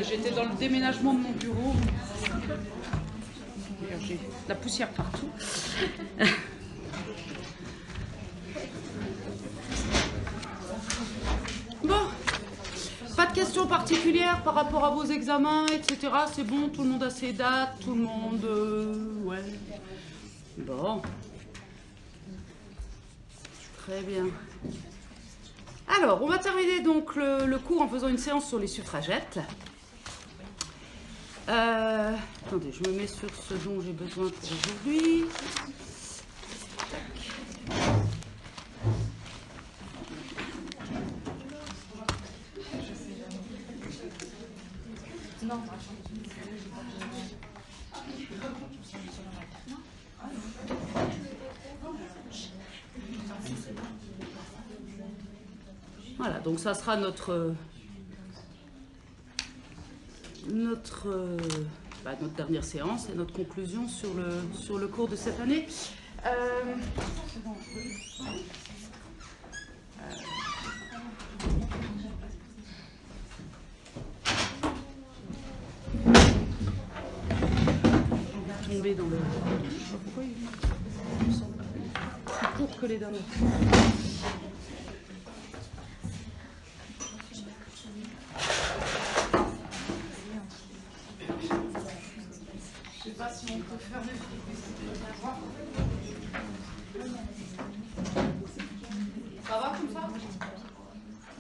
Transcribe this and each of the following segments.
J'étais dans le déménagement de mon bureau. J'ai de la poussière partout. Bon, pas de questions particulières par rapport à vos examens, etc. C'est bon, tout le monde a ses dates, tout le monde... ouais. Bon. Très bien. Alors, on va terminer donc le cours en faisant une séance sur les suffragettes. Attendez, je me mets sur ce dont j'ai besoin pour aujourd'hui. Voilà, donc ça sera notre dernière séance et notre conclusion sur le cours de cette année. Tomber dans le... Je sais pas pourquoi il est plus court que les derniers. Je sais pas si on peut fermer le ça va comme ça?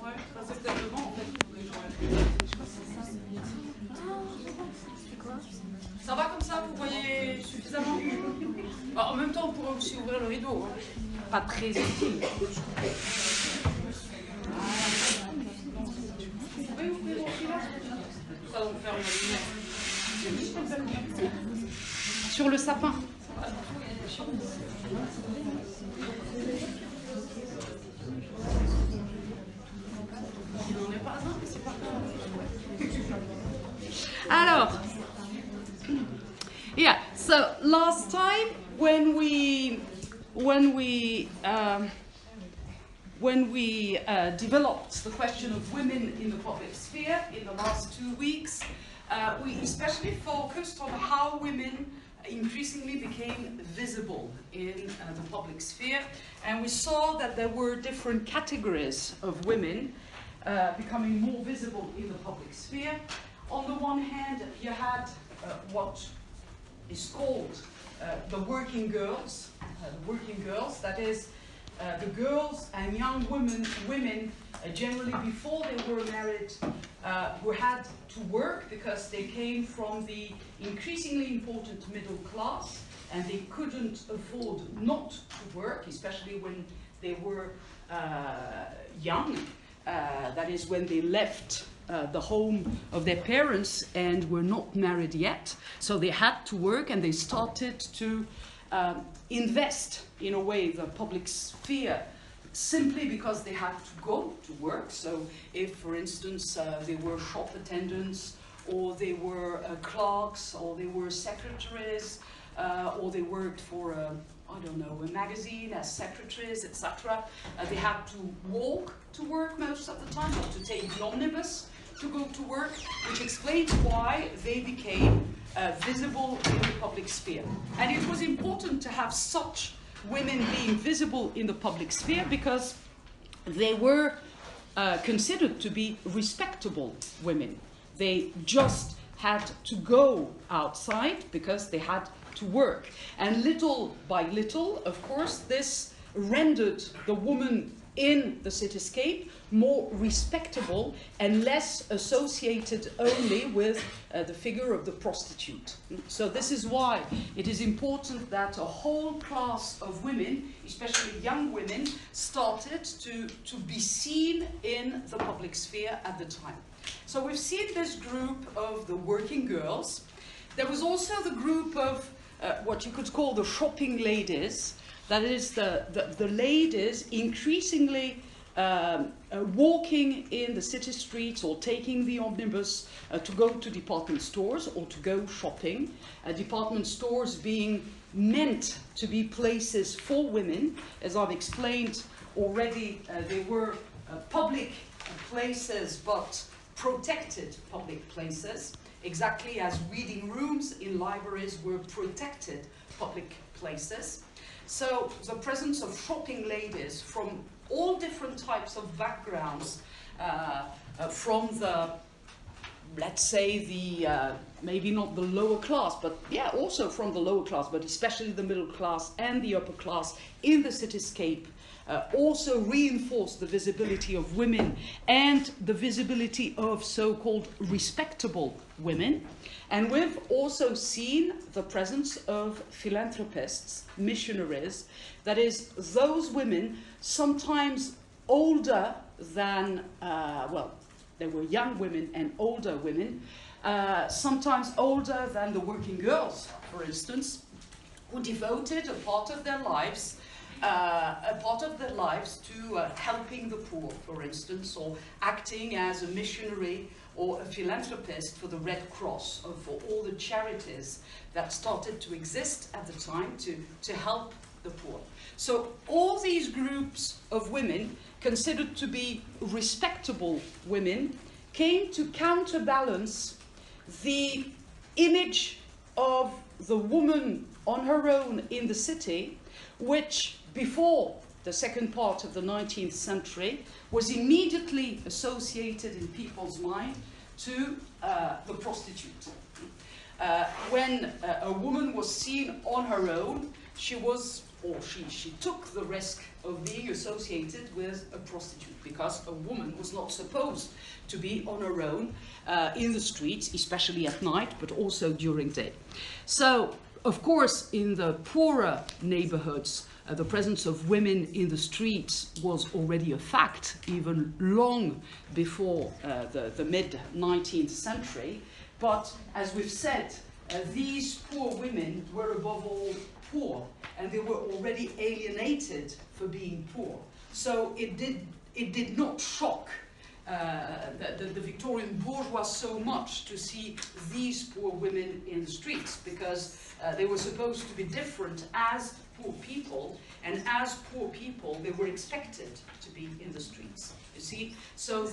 Ouais, c'est peut-être devant en fait. Ça va comme ça, vous voyez suffisamment? Bah, en même temps, on pourrait aussi ouvrir le rideau. Hein. Pas très utile. Vous pouvez ouvrir celui-là? Ça va vous faire une lumière. Sur le sapin. Il n'en est pas un, mais c'est pas grave. Alors, yeah. So last time when we developed the question of women in the public sphere in the last 2 weeks, we especially focused on how women increasingly became visible in the public sphere, and we saw that there were different categories of women becoming more visible in the public sphere. On the one hand, you had what is called the working girls, that is, the girls and young women generally before they were married, who had to work because they came from the increasingly important middle class and they couldn't afford not to work, especially when they were young. That is, when they left the home of their parents and were not married yet. So they had to work, and they started to invest, in a way, the public sphere, simply because they had to go to work. So if, for instance, they were shop attendants, or they were clerks, or they were secretaries, or they worked for I don't know, a magazine as secretaries, etc. They had to walk to work most of the time, or to take the omnibus to go to work, which explains why they became visible in the public sphere. And it was important to have such women being visible in the public sphere because they were considered to be respectable women. They just had to go outside because they had to work. And little by little, of course, this rendered the woman in the cityscape more respectable and less associated only with the figure of the prostitute. So this is why it is important that a whole class of women, especially young women, started to be seen in the public sphere at the time. So we've seen this group of the working girls. There was also the group of what you could call the shopping ladies. That is the ladies increasingly walking in the city streets or taking the omnibus to go to department stores or to go shopping. Department stores being meant to be places for women. As I've explained already, they were public places, but protected public places, exactly as reading rooms in libraries were protected public places. So the presence of shopping ladies from all different types of backgrounds, from the, let's say, the, maybe not the lower class, but yeah, also from the lower class, but especially the middle class and the upper class in the cityscape, also reinforced the visibility of women and the visibility of so-called respectable women. And we've also seen the presence of philanthropists, missionaries, that is, those women, sometimes older than, well, there were young women and older women, sometimes older than the working girls, for instance, who devoted a part of their lives to helping the poor, for instance, or acting as a missionary or a philanthropist for the Red Cross, or for all the charities that started to exist at the time to help the poor. So all these groups of women, considered to be respectable women, came to counterbalance the image of the woman on her own in the city, which before the second part of the 19th century was immediately associated in people's mind to the prostitute. When a woman was seen on her own, she was, or she took the risk of being associated with a prostitute, because a woman was not supposed to be on her own in the streets, especially at night, but also during day. So, of course, in the poorer neighborhoods, the presence of women in the streets was already a fact, even long before the mid-19th century. But as we've said, these poor women were above all poor, and they were already alienated for being poor. So it did not shock the Victorian bourgeois so much to see these poor women in the streets, because they were supposed to be different as poor people, and as poor people they were expected to be in the streets. You see, so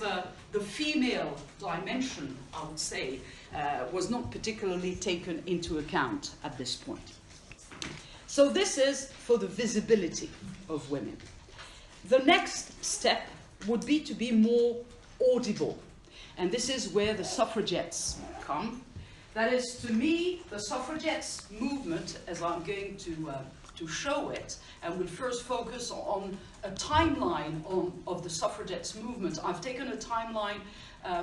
the female dimension, I would say, was not particularly taken into account at this point. So this is for the visibility of women. The next step would be to be more audible, and this is where the suffragettes come. That is, to me, the suffragettes movement, as I'm going to show it, and we'll first focus on a timeline of the suffragettes movement. I've taken a timeline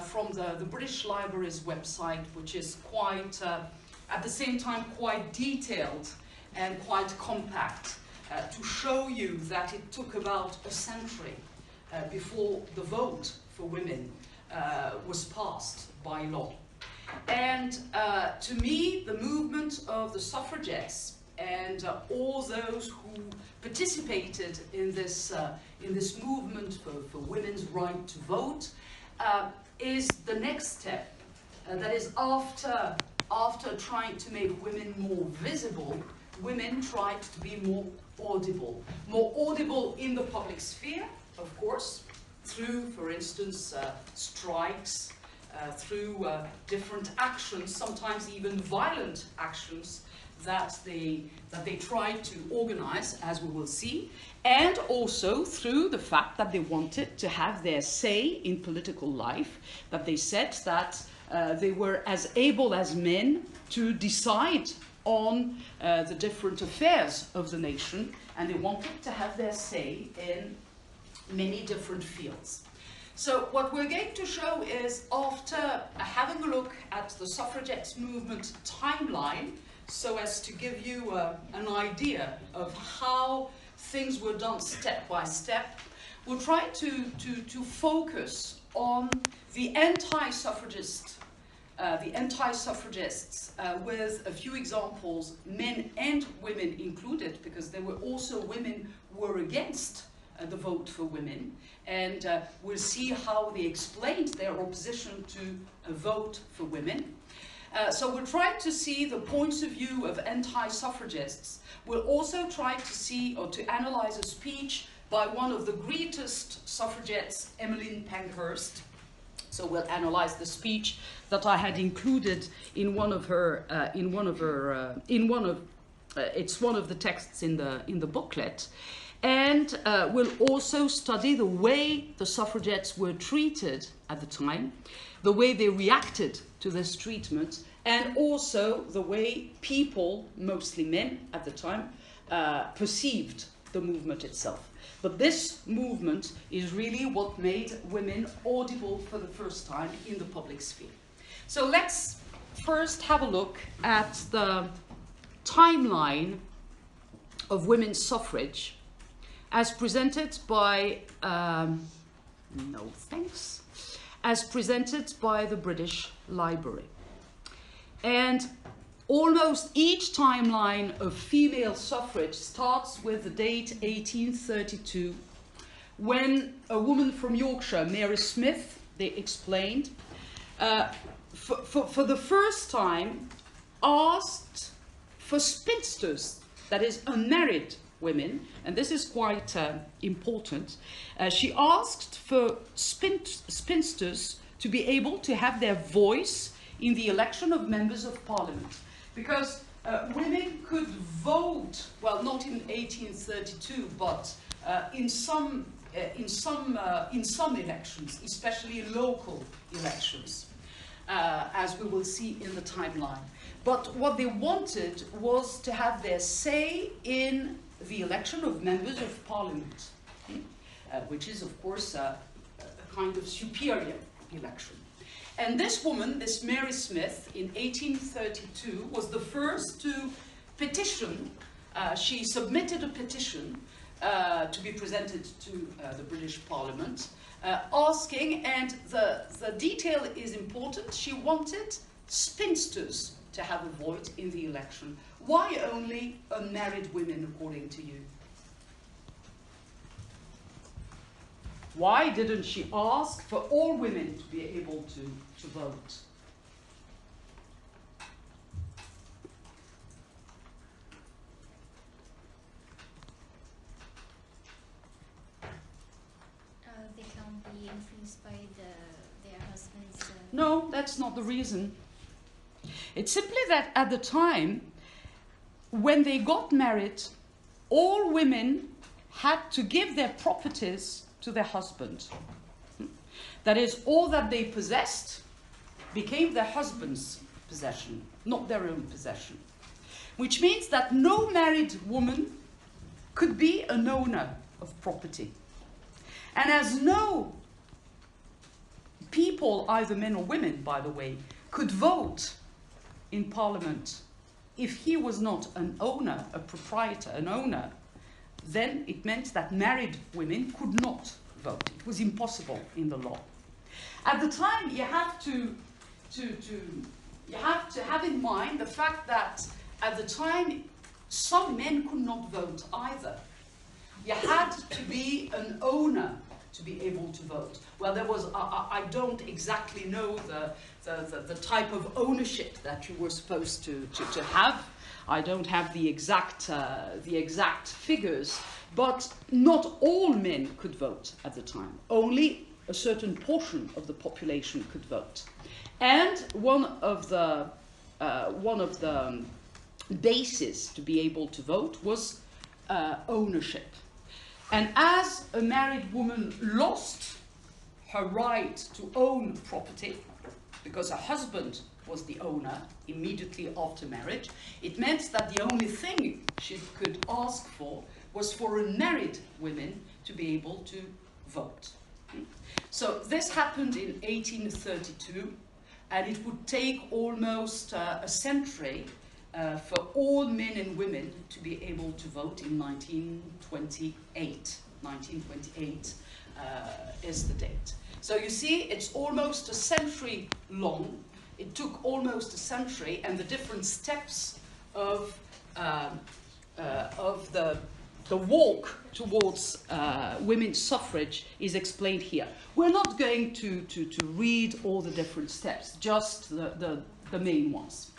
from the British Library's website, which is quite, at the same time, quite detailed and quite compact to show you that it took about a century before the vote for women was passed by law. And to me, the movement of the suffragettes and all those who participated in this movement for women's right to vote is the next step. That is, after trying to make women more visible, women tried to be more audible in the public sphere, of course, through, for instance, strikes, through different actions, sometimes even violent actions that they tried to organize, as we will see, and also through the fact that they wanted to have their say in political life, that they said that they were as able as men to decide on the different affairs of the nation, and they wanted to have their say in many different fields. So what we're going to show is, after having a look at the suffragettes movement timeline, so as to give you an idea of how things were done step by step, we'll try to focus on the anti-suffragists with a few examples, men and women included, because there were also women who were against the vote for women, and we'll see how they explained their opposition to a vote for women. So we'll try to see the points of view of anti-suffragists. We'll also try to see or to analyze a speech by one of the greatest suffragettes, Emmeline Pankhurst. So we'll analyze the speech that I had included in one of it's one of the texts in the booklet. And we'll also study the way the suffragettes were treated at the time, the way they reacted to this treatment, and also the way people, mostly men at the time, perceived the movement itself. But this movement is really what made women audible for the first time in the public sphere. So let's first have a look at the timeline of women's suffrage as presented by, as presented by the British Library. And almost each timeline of female suffrage starts with the date 1832, when a woman from Yorkshire, Mary Smith, they explained, for the first time asked for spinsters, that is unmarried women, and this is quite important. She asked for spinsters to be able to have their voice in the election of members of parliament, because women could vote, well, not in 1832, but in some elections, especially local elections, as we will see in the timeline. But what they wanted was to have their say in the election of members of parliament, which is, of course, a kind of superior election. And this woman, this Mary Smith, in 1832, was the first to petition. She submitted a petition to be presented to the British Parliament, asking, and the detail is important, she wanted spinsters to have a vote in the election. Why only unmarried women, according to you? Why didn't she ask for all women to be able to vote? They can't be influenced by their husbands. No, that's not the reason. It's simply that at the time, when they got married, all women had to give their properties to their husband. That is, all that they possessed became their husband's possession, not their own possession. Which means that no married woman could be an owner of property. And as no people, either men or women, by the way, could vote in Parliament if he was not an owner, a proprietor, an owner, then it meant that married women could not vote. It was impossible in the law. At the time, you have to have in mind the fact that at the time, some men could not vote either. You had to be an owner to be able to vote. Well, there was, I don't exactly know the type of ownership that you were supposed to have. I don't have the exact figures, but not all men could vote at the time. Only a certain portion of the population could vote. And one of the bases to be able to vote was ownership. And as a married woman lost her right to own property, because her husband was the owner immediately after marriage, it meant that the only thing she could ask for was for unmarried women to be able to vote. So this happened in 1832, and it would take almost a century for all men and women to be able to vote in 1928. 1928 is the date. So you see, it's almost a century long. It took almost a century, and the different steps of the walk towards women's suffrage is explained here. We're not going to read all the different steps, just the main ones.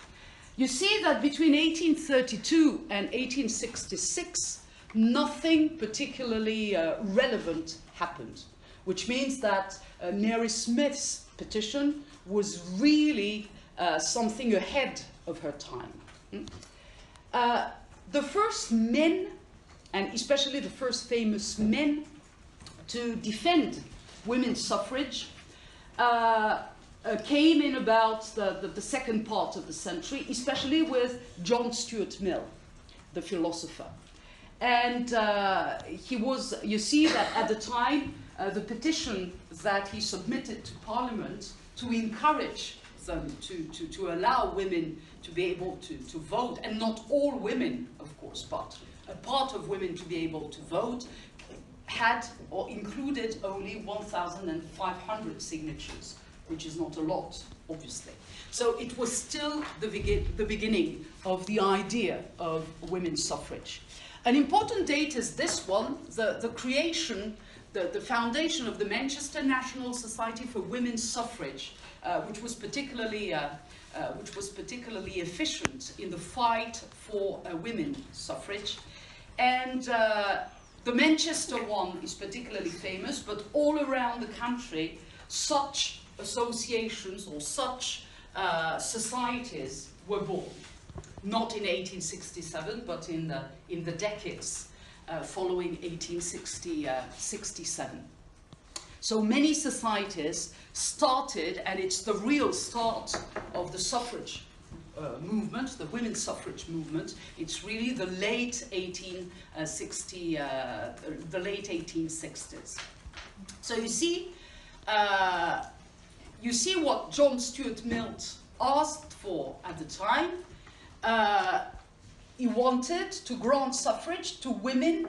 You see that between 1832 and 1866, nothing particularly relevant happened, which means that Mary Smith's petition was really something ahead of her time. The first men, and especially the first famous men to defend women's suffrage, came in about the second part of the century, especially with John Stuart Mill, the philosopher. And he was, you see that at the time, the petition that he submitted to Parliament to encourage them to allow women to be able to vote, and not all women, of course, but a part of women to be able to vote, had or included only 1,500 signatures, which is not a lot, obviously. So it was still the beginning of the idea of women's suffrage. An important date is this one, the creation, the foundation of the Manchester National Society for Women's Suffrage, which was particularly efficient in the fight for women's suffrage. And the Manchester one is particularly famous, but all around the country, such associations or such societies were born. Not in 1867, but in the decades following 1867. So many societies started, and it's the real start of the suffrage movement, the women's suffrage movement. It's really the late 1860s. So you see what John Stuart Mill asked for at the time. He wanted to grant suffrage to women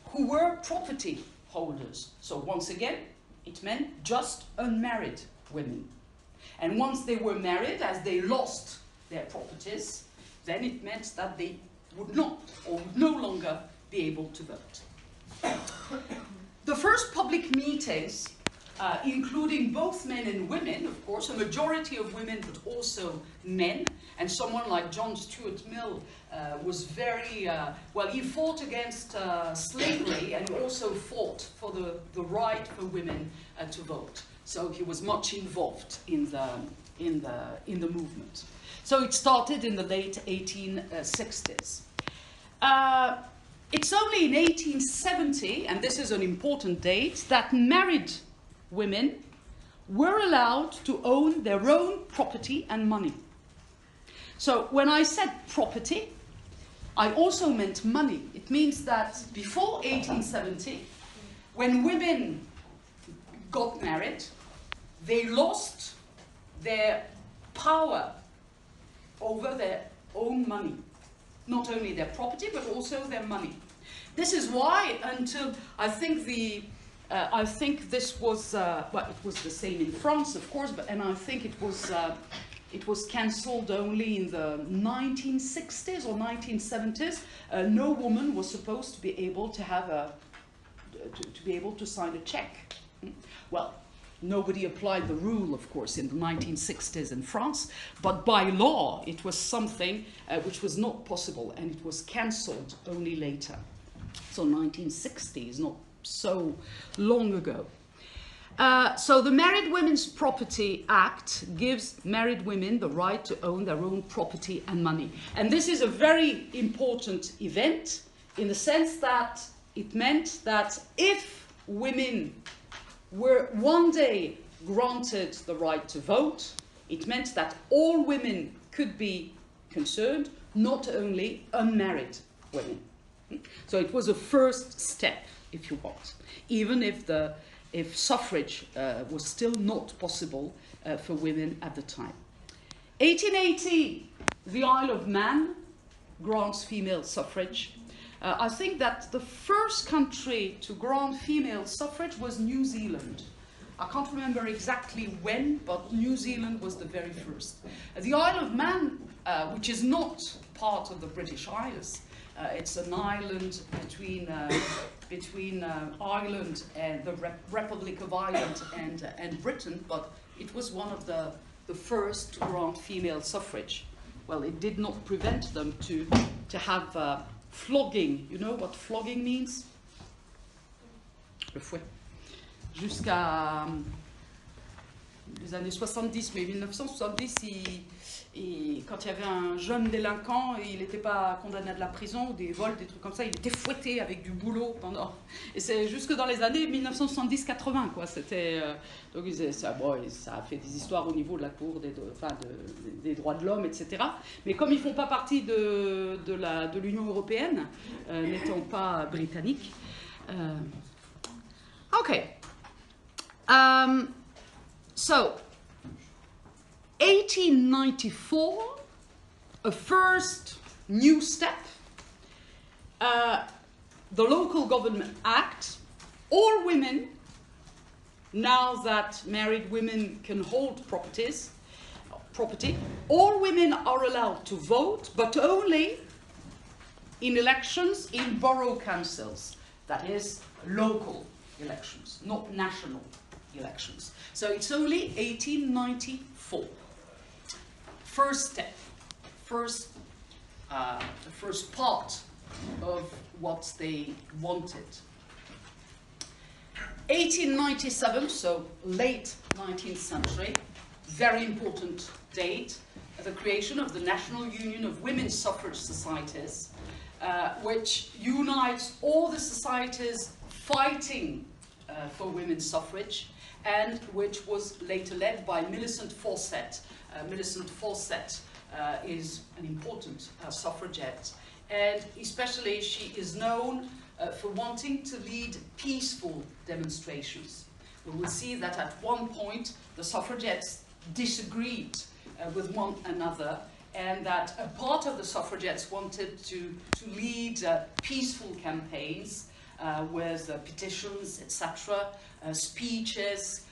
who were property holders. So once again, it meant just unmarried women. And once they were married, as they lost their properties, then it meant that they would not or would no longer be able to vote. The first public meetings, including both men and women, of course, a majority of women, but also men, and someone like John Stuart Mill was very, well, he fought against slavery, and he also fought for the right for women to vote. So he was much involved in the movement. So it started in the late 1860s. It's only in 1870, and this is an important date, that married women were allowed to own their own property and money. So when I said property, I also meant money. It means that before 1870, when women got married, they lost their power over their own money. Not only their property, but also their money. This is why, until I think this was, well, it was the same in France, of course, and I think it was cancelled only in the 1960s or 1970s. No woman was supposed to be able to have to be able to sign a check. Well, nobody applied the rule, of course, in the 1960s in France, but by law it was something which was not possible, and it was cancelled only later. So 1960 is not so long ago. So the Married Women's Property Act gives married women the right to own their own property and money. And this is a very important event in the sense that it meant that if women were one day granted the right to vote, it meant that all women could be concerned, not only unmarried women. So it was a first step, if you want, even if suffrage was still not possible for women at the time. 1880, the Isle of Man grants female suffrage. I think that the first country to grant female suffrage was New Zealand. I can't remember exactly when, but New Zealand was the very first. The Isle of Man, which is not part of the British Isles, it's an island between Ireland and the Republic of Ireland and Britain, but it was one of the first to grant female suffrage. Well, it did not prevent them to have flogging. You know what flogging means? Le fouet. Jusqu'à les années 70, mais 1970, quand il y avait un jeune délinquant et il n'était pas condamné à de la prison ou des vols, des trucs comme ça, il était fouetté avec du boulot pendant. Et c'est jusque dans les années 1970-80, quoi. C'était donc ça, bon, ça a fait des histoires au niveau de la Cour des droits de l'homme, etc. Mais comme ils font pas partie de l'Union européenne, n'étant pas britanniques. Okay. So, 1894, a first new step, the Local Government Act. All women, now that married women can hold property, all women are allowed to vote, but only in elections in borough councils, that is, local elections, not national elections. So it's only 1894. First step, the first part of what they wanted. 1897, so late 19th century, very important date, the creation of the National Union of Women's Suffrage Societies, which unites all the societies fighting for women's suffrage, and which was later led by Millicent Fawcett. Millicent Fawcett is an important suffragette, and especially she is known for wanting to lead peaceful demonstrations. We will see that at one point the suffragettes disagreed with one another, and that a part of the suffragettes wanted to lead peaceful campaigns with petitions, etc., speeches,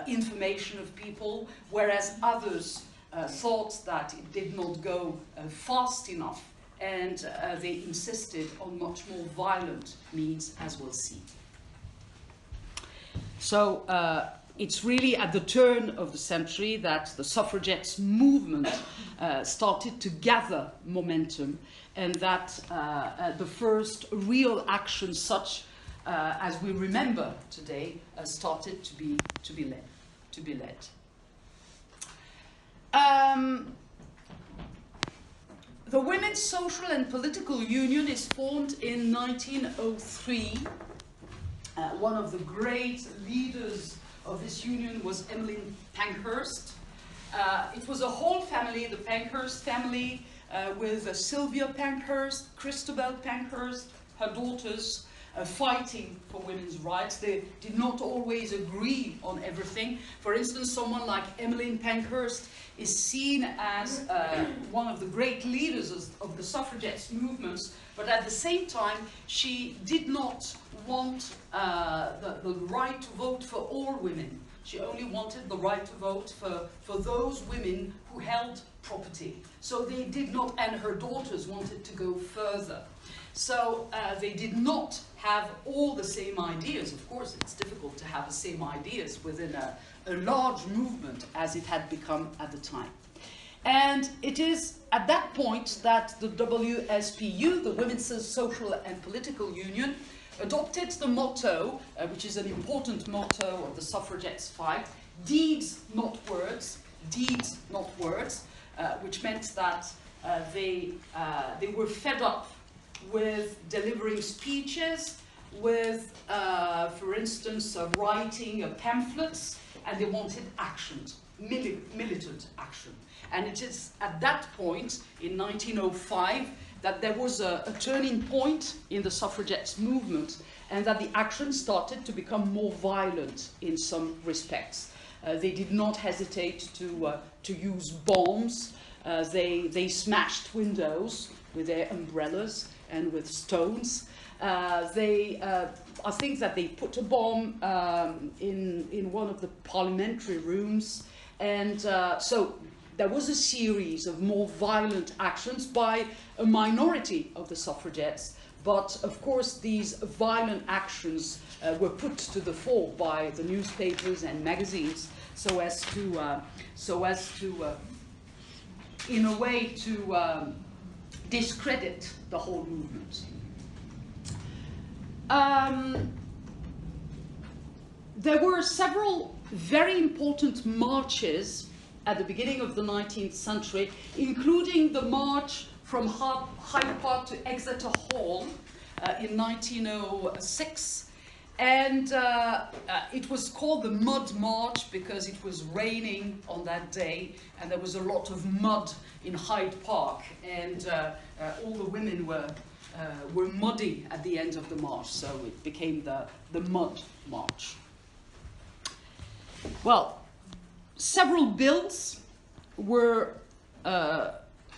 information of people, whereas others thought that it did not go fast enough, and they insisted on much more violent means, as we'll see. So it's really at the turn of the century that the suffragettes movement started to gather momentum, and that the first real action, such as we remember today, started to be led. The Women's Social and Political Union is formed in 1903. One of the great leaders of this union was Emmeline Pankhurst. It was a whole family, the Pankhurst family, with Sylvia Pankhurst, Christabel Pankhurst, her daughters, fighting for women's rights. They did not always agree on everything. For instance, someone like Emmeline Pankhurst is seen as one of the great leaders of the suffragettes movements, but at the same time, she did not want the right to vote for all women. She only wanted the right to vote for those women who held property. So they did not, and her daughters wanted to go further. So they did not have all the same ideas. Of course, it's difficult to have the same ideas within a large movement as it had become at the time. And it is at that point that the WSPU, the Women's Social and Political Union, adopted the motto, which is an important motto of the suffragettes' fight, deeds, not words, deeds, not words, which meant that they were fed up with delivering speeches, with, for instance, writing pamphlets, and they wanted actions, militant action. And it is at that point, in 1905, that there was a turning point in the suffragettes movement, and that the action started to become more violent in some respects. They did not hesitate to use bombs. They smashed windows with their umbrellas and with stones. I think that they put a bomb in one of the parliamentary rooms, and so there was a series of more violent actions by a minority of the suffragettes, but of course these violent actions were put to the fore by the newspapers and magazines so as to in a way to discredit the whole movement. There were several very important marches at the beginning of the 19th century, including the march from Hyde Park to Exeter Hall in 1906. And it was called the Mud March because it was raining on that day, and there was a lot of mud in Hyde Park, and all the women were muddy at the end of the march, so it became the Mud March. Well, several bills were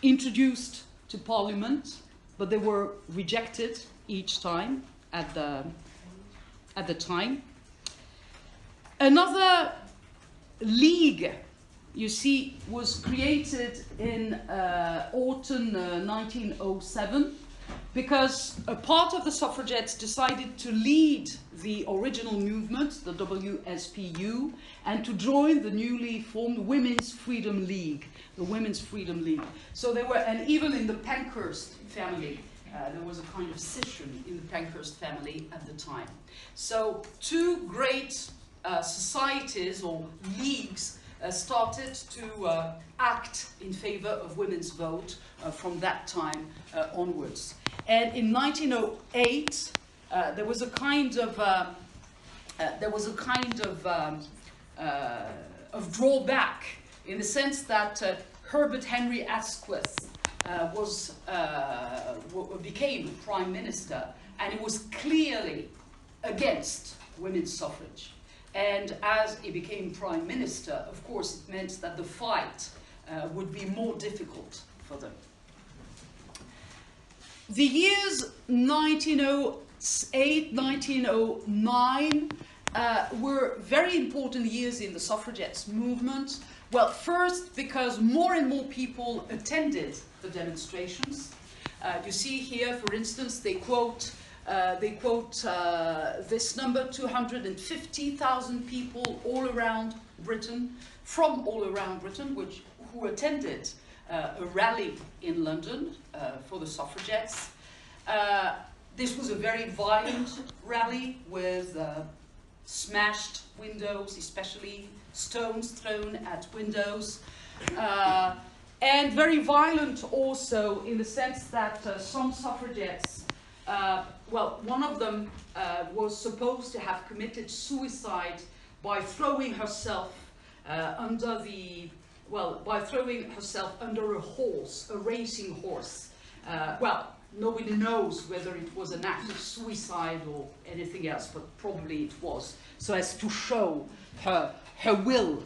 introduced to Parliament, but they were rejected each time at the time. Another league, you see, was created in autumn 1907 because a part of the suffragettes decided to lead the original movement, the WSPU, and to join the newly formed Women's Freedom League, the Women's Freedom League. So they were, and even in the Pankhurst family, there was a kind of scission in the Pankhurst family at the time. So two great societies or leagues started to act in favor of women's vote from that time onwards. And in 1908, there was a kind of drawback in the sense that Herbert Henry Asquith became Prime Minister, and he was clearly against women's suffrage. And as he became Prime Minister, of course, it meant that the fight would be more difficult for them. The years 1908, 1909 were very important years in the suffragettes movement. Well, first, because more and more people attended the demonstrations. You see here, for instance, they quote this number, 250,000 people all around Britain, from all around Britain, who attended a rally in London for the suffragettes. This was a very violent rally with smashed windows, especially stones thrown at windows, and very violent also in the sense that some suffragettes, well, one of them was supposed to have committed suicide by throwing herself under a horse, a racing horse. Well, nobody knows whether it was an act of suicide or anything else, but probably it was, so as to show her will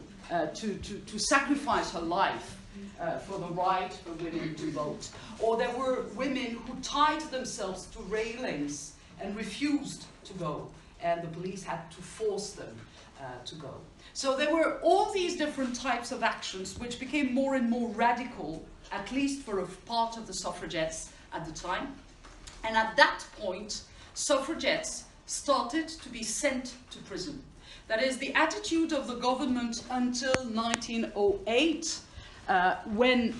to sacrifice her life for the right for women to vote. Or there were women who tied themselves to railings and refused to go, and the police had to force them to go. So there were all these different types of actions which became more and more radical, at least for a part of the suffragettes at the time. And at that point, suffragettes started to be sent to prison. That is, the attitude of the government until 1908, when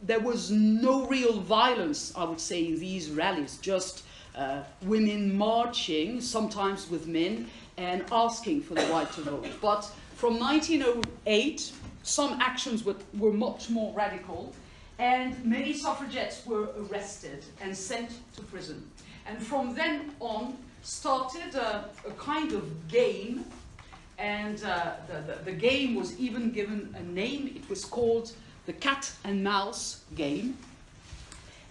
there was no real violence, I would say, in these rallies, just women marching, sometimes with men, and asking for the right to vote. But from 1908, some actions were much more radical, and many suffragettes were arrested and sent to prison. And from then on started a kind of game, and the game was even given a name. It was called the cat and mouse game.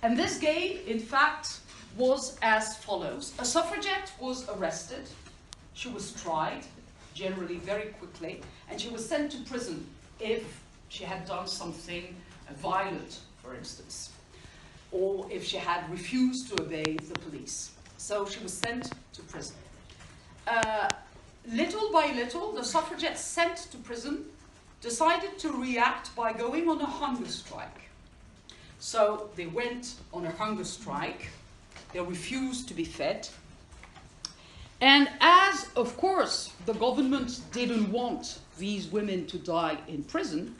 And this game, in fact, was as follows. A suffragette was arrested. She was tried, generally very quickly, and she was sent to prison if she had done something violent, for instance, or if she had refused to obey the police. So she was sent to prison. Little by little, the suffragettes sent to prison decided to react by going on a hunger strike. So they went on a hunger strike. They refused to be fed. And as, of course, the government didn't want these women to die in prison,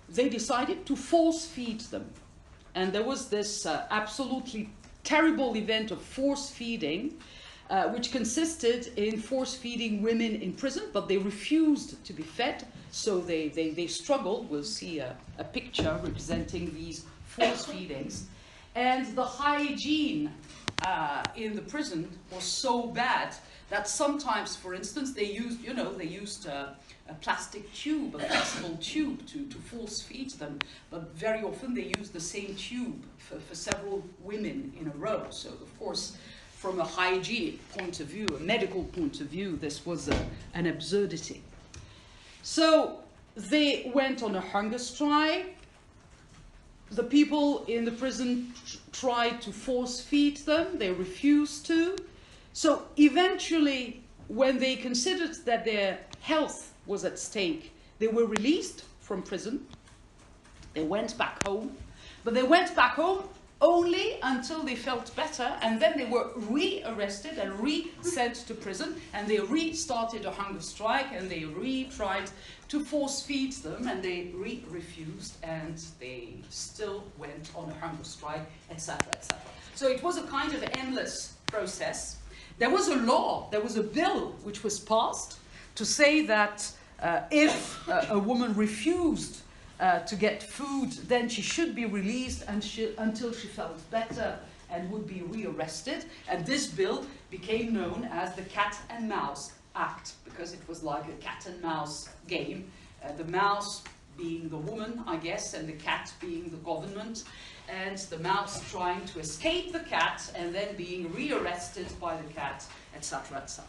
they decided to force feed them. And there was this absolutely terrible event of force feeding, which consisted in force feeding women in prison, but they refused to be fed, so they struggled. We'll see a picture representing these force feedings. And the hygiene in the prison was so bad that sometimes, for instance, they used a plastic tube, a flexible tube to force feed them, but very often they used the same tube for several women in a row. So, of course, from a hygiene point of view, a medical point of view, this was an absurdity. So they went on a hunger strike. The people in the prison tried to force feed them. They refused to. So eventually, when they considered that their health was at stake, they were released from prison. They went back home. But they went back home only until they felt better, and then they were re-arrested and re-sent to prison, and they restarted a hunger strike, and they re-tried to force feed them, and they refused, and they still went on a hunger strike, etc., etc. So it was a kind of endless process. There was a law, there was a bill which was passed to say that if a woman refused to get food, then she should be released until she felt better and would be rearrested. And this bill became known as the Cat and Mouse Act, because it was like a cat and mouse game. The mouse being the woman, I guess, and the cat being the government, and the mouse trying to escape the cat and then being rearrested by the cat, etc., etc.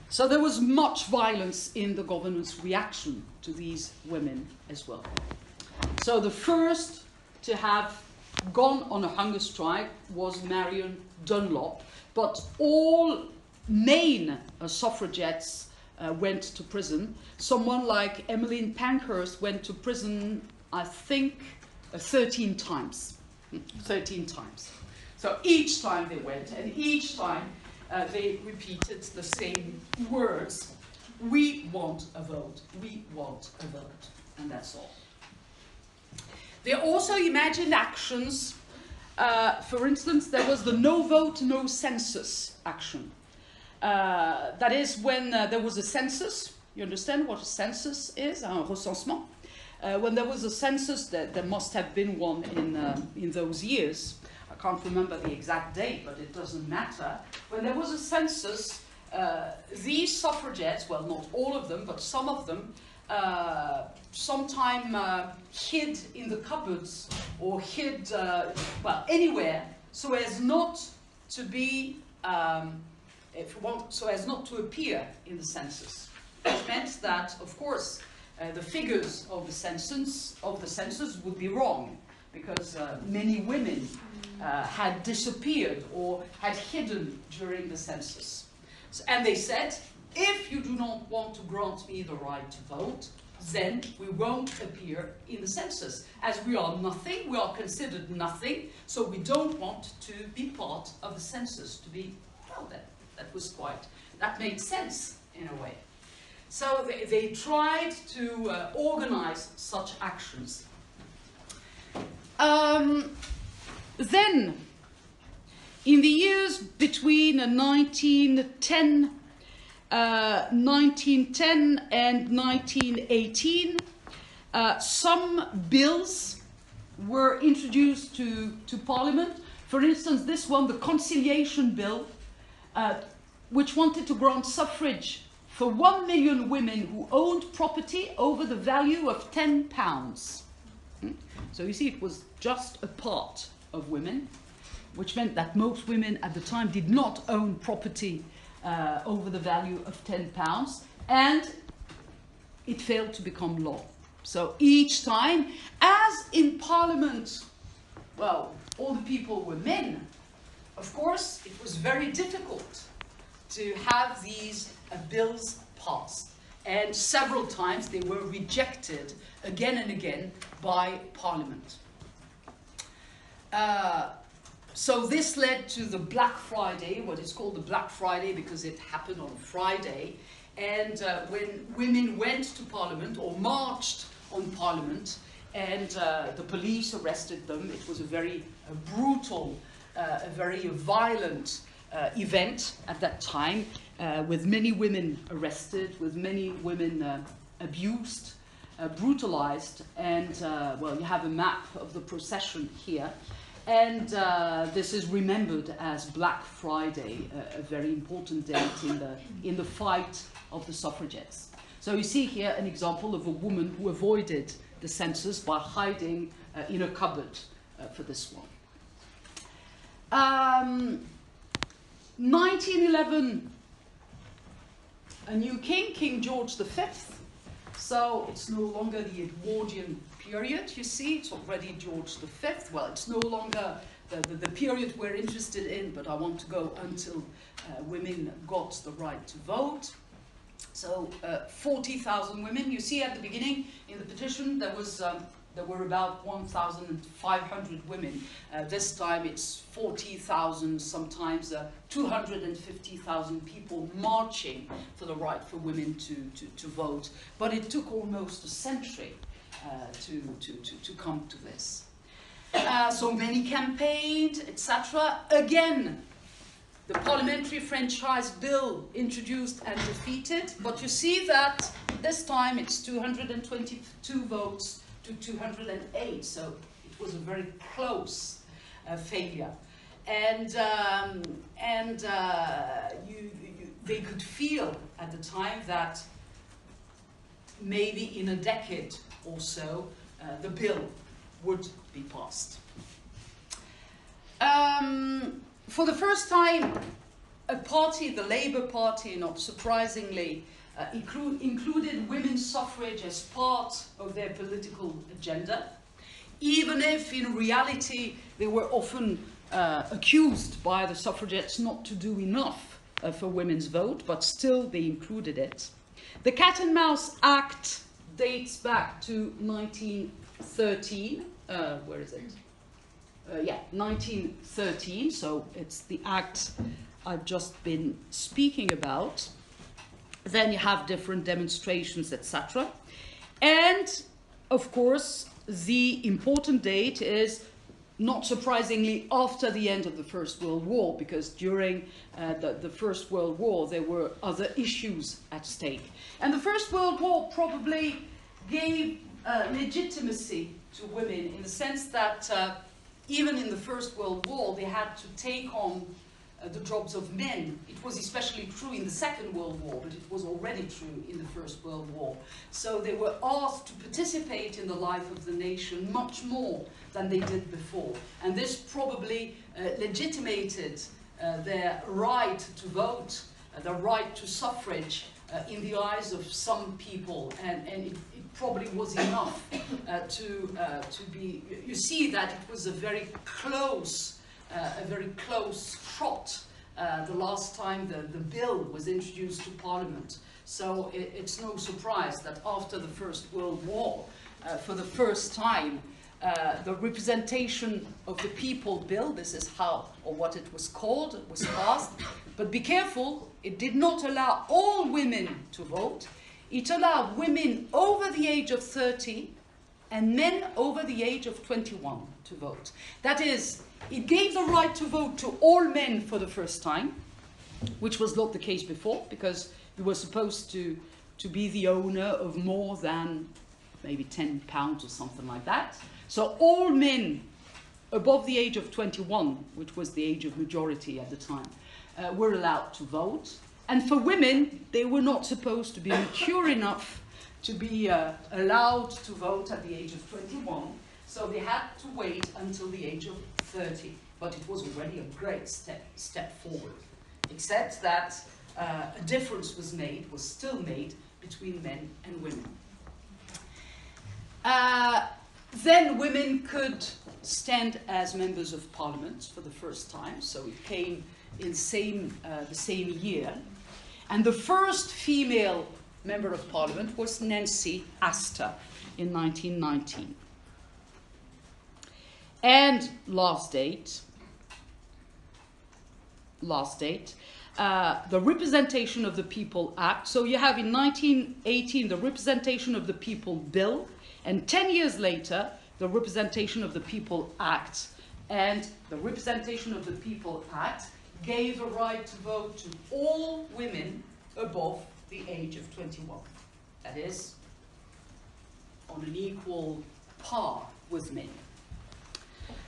So there was much violence in the government's reaction to these women as well. So the first to have gone on a hunger strike was Marion Dunlop, but all main suffragettes went to prison. Someone like Emmeline Pankhurst went to prison, I think, 13 times. 13 times. So each time they went, and each time they repeated the same words. We want a vote. We want a vote. And that's all. They also imagined actions. For instance, there was the no vote, no census action. That is when there was a census. You understand what a census is? Un recensement. When there was a census, there must have been one in those years. I can't remember the exact date, but it doesn't matter. When there was a census, these suffragettes, well, not all of them, but some of them, sometime hid in the cupboards or hid, well, anywhere, so as not to be, if you want, so as not to appear in the census. Which meant that, of course, the figures of the census would be wrong, because many women had disappeared or had hidden during the census. So, and they said, if you do not want to grant me the right to vote, then we won't appear in the census. As we are nothing, we are considered nothing, so we don't want to be part of the census, to be, well, that made sense in a way. So they tried to organize such actions. Then, in the years between 1910 and 1918, some bills were introduced to Parliament. For instance, this one, the Conciliation Bill, which wanted to grant suffrage for 1 million women who owned property over the value of £10. So you see, it was just a part of women, which meant that most women at the time did not own property over the value of £10, and it failed to become law. So each time, as in Parliament, well, all the people were men, of course, it was very difficult to have these bills passed. And several times they were rejected again and again by Parliament. So this led to the Black Friday, what is called the Black Friday because it happened on Friday. And when women went to Parliament or marched on Parliament and the police arrested them, it was a very brutal, a very violent event at that time, with many women arrested, with many women abused, brutalized, and well, you have a map of the procession here. And this is remembered as Black Friday, a very important date in the fight of the suffragettes. So you see here an example of a woman who avoided the census by hiding in a cupboard for this one. 1911, a new king, King George V. So it's no longer the Edwardian period, you see, it's already George V. Well, it's no longer the period we're interested in, but I want to go until women got the right to vote. So 40,000 women. You see at the beginning in the petition there were about 1,500 women. This time it's 40,000, sometimes 250,000 people marching for the right for women to vote. But it took almost a century to come to this. So many campaigned, etc. Again, the Parliamentary Franchise Bill introduced and defeated, but you see that this time it's 222 votes to 208, so it was a very close failure. And they could feel at the time that maybe in a decade or so the bill would be passed. For the first time, a party, the Labour Party, not surprisingly, included women's suffrage as part of their political agenda, even if in reality they were often accused by the suffragettes not to do enough for women's vote, but still they included it. The Cat and Mouse Act dates back to 1913. Where is it? Yeah, 1913, so it's the act I've just been speaking about. Then you have different demonstrations, etc. And, of course, the important date is, not surprisingly, after the end of the First World War, because during the First World War there were other issues at stake. And the First World War probably gave legitimacy to women in the sense that even in the First World War they had to take on the jobs of men. It was especially true in the Second World War, but it was already true in the First World War. So they were asked to participate in the life of the nation much more than they did before. And this probably legitimated their right to vote, the right to suffrage in the eyes of some people, and it probably was enough to be. You see that it was a very close shot the last time the bill was introduced to Parliament. So it's no surprise that after the First World War, for the first time, the representation of the people bill, this is how, or what it was called, was passed. But be careful, it did not allow all women to vote. It allowed women over the age of 30 and men over the age of 21 to vote. That is, it gave the right to vote to all men for the first time, which was not the case before, because you were supposed to be the owner of more than maybe £10 or something like that. So all men above the age of 21, which was the age of majority at the time, were allowed to vote. And for women, they were not supposed to be mature enough to be allowed to vote at the age of 21. So they had to wait until the age of 30. But it was already a great step forward. Except that a difference was still made between men and women. Then women could stand as members of parliament for the first time, so it came in the same year. And the first female member of parliament was Nancy Astor in 1919. And last date, the Representation of the People Act. So you have in 1918 the Representation of the People Bill, and 10 years later, the Representation of the People Act. And the Representation of the People Act gave a right to vote to all women above the age of 21. That is, on an equal par with men.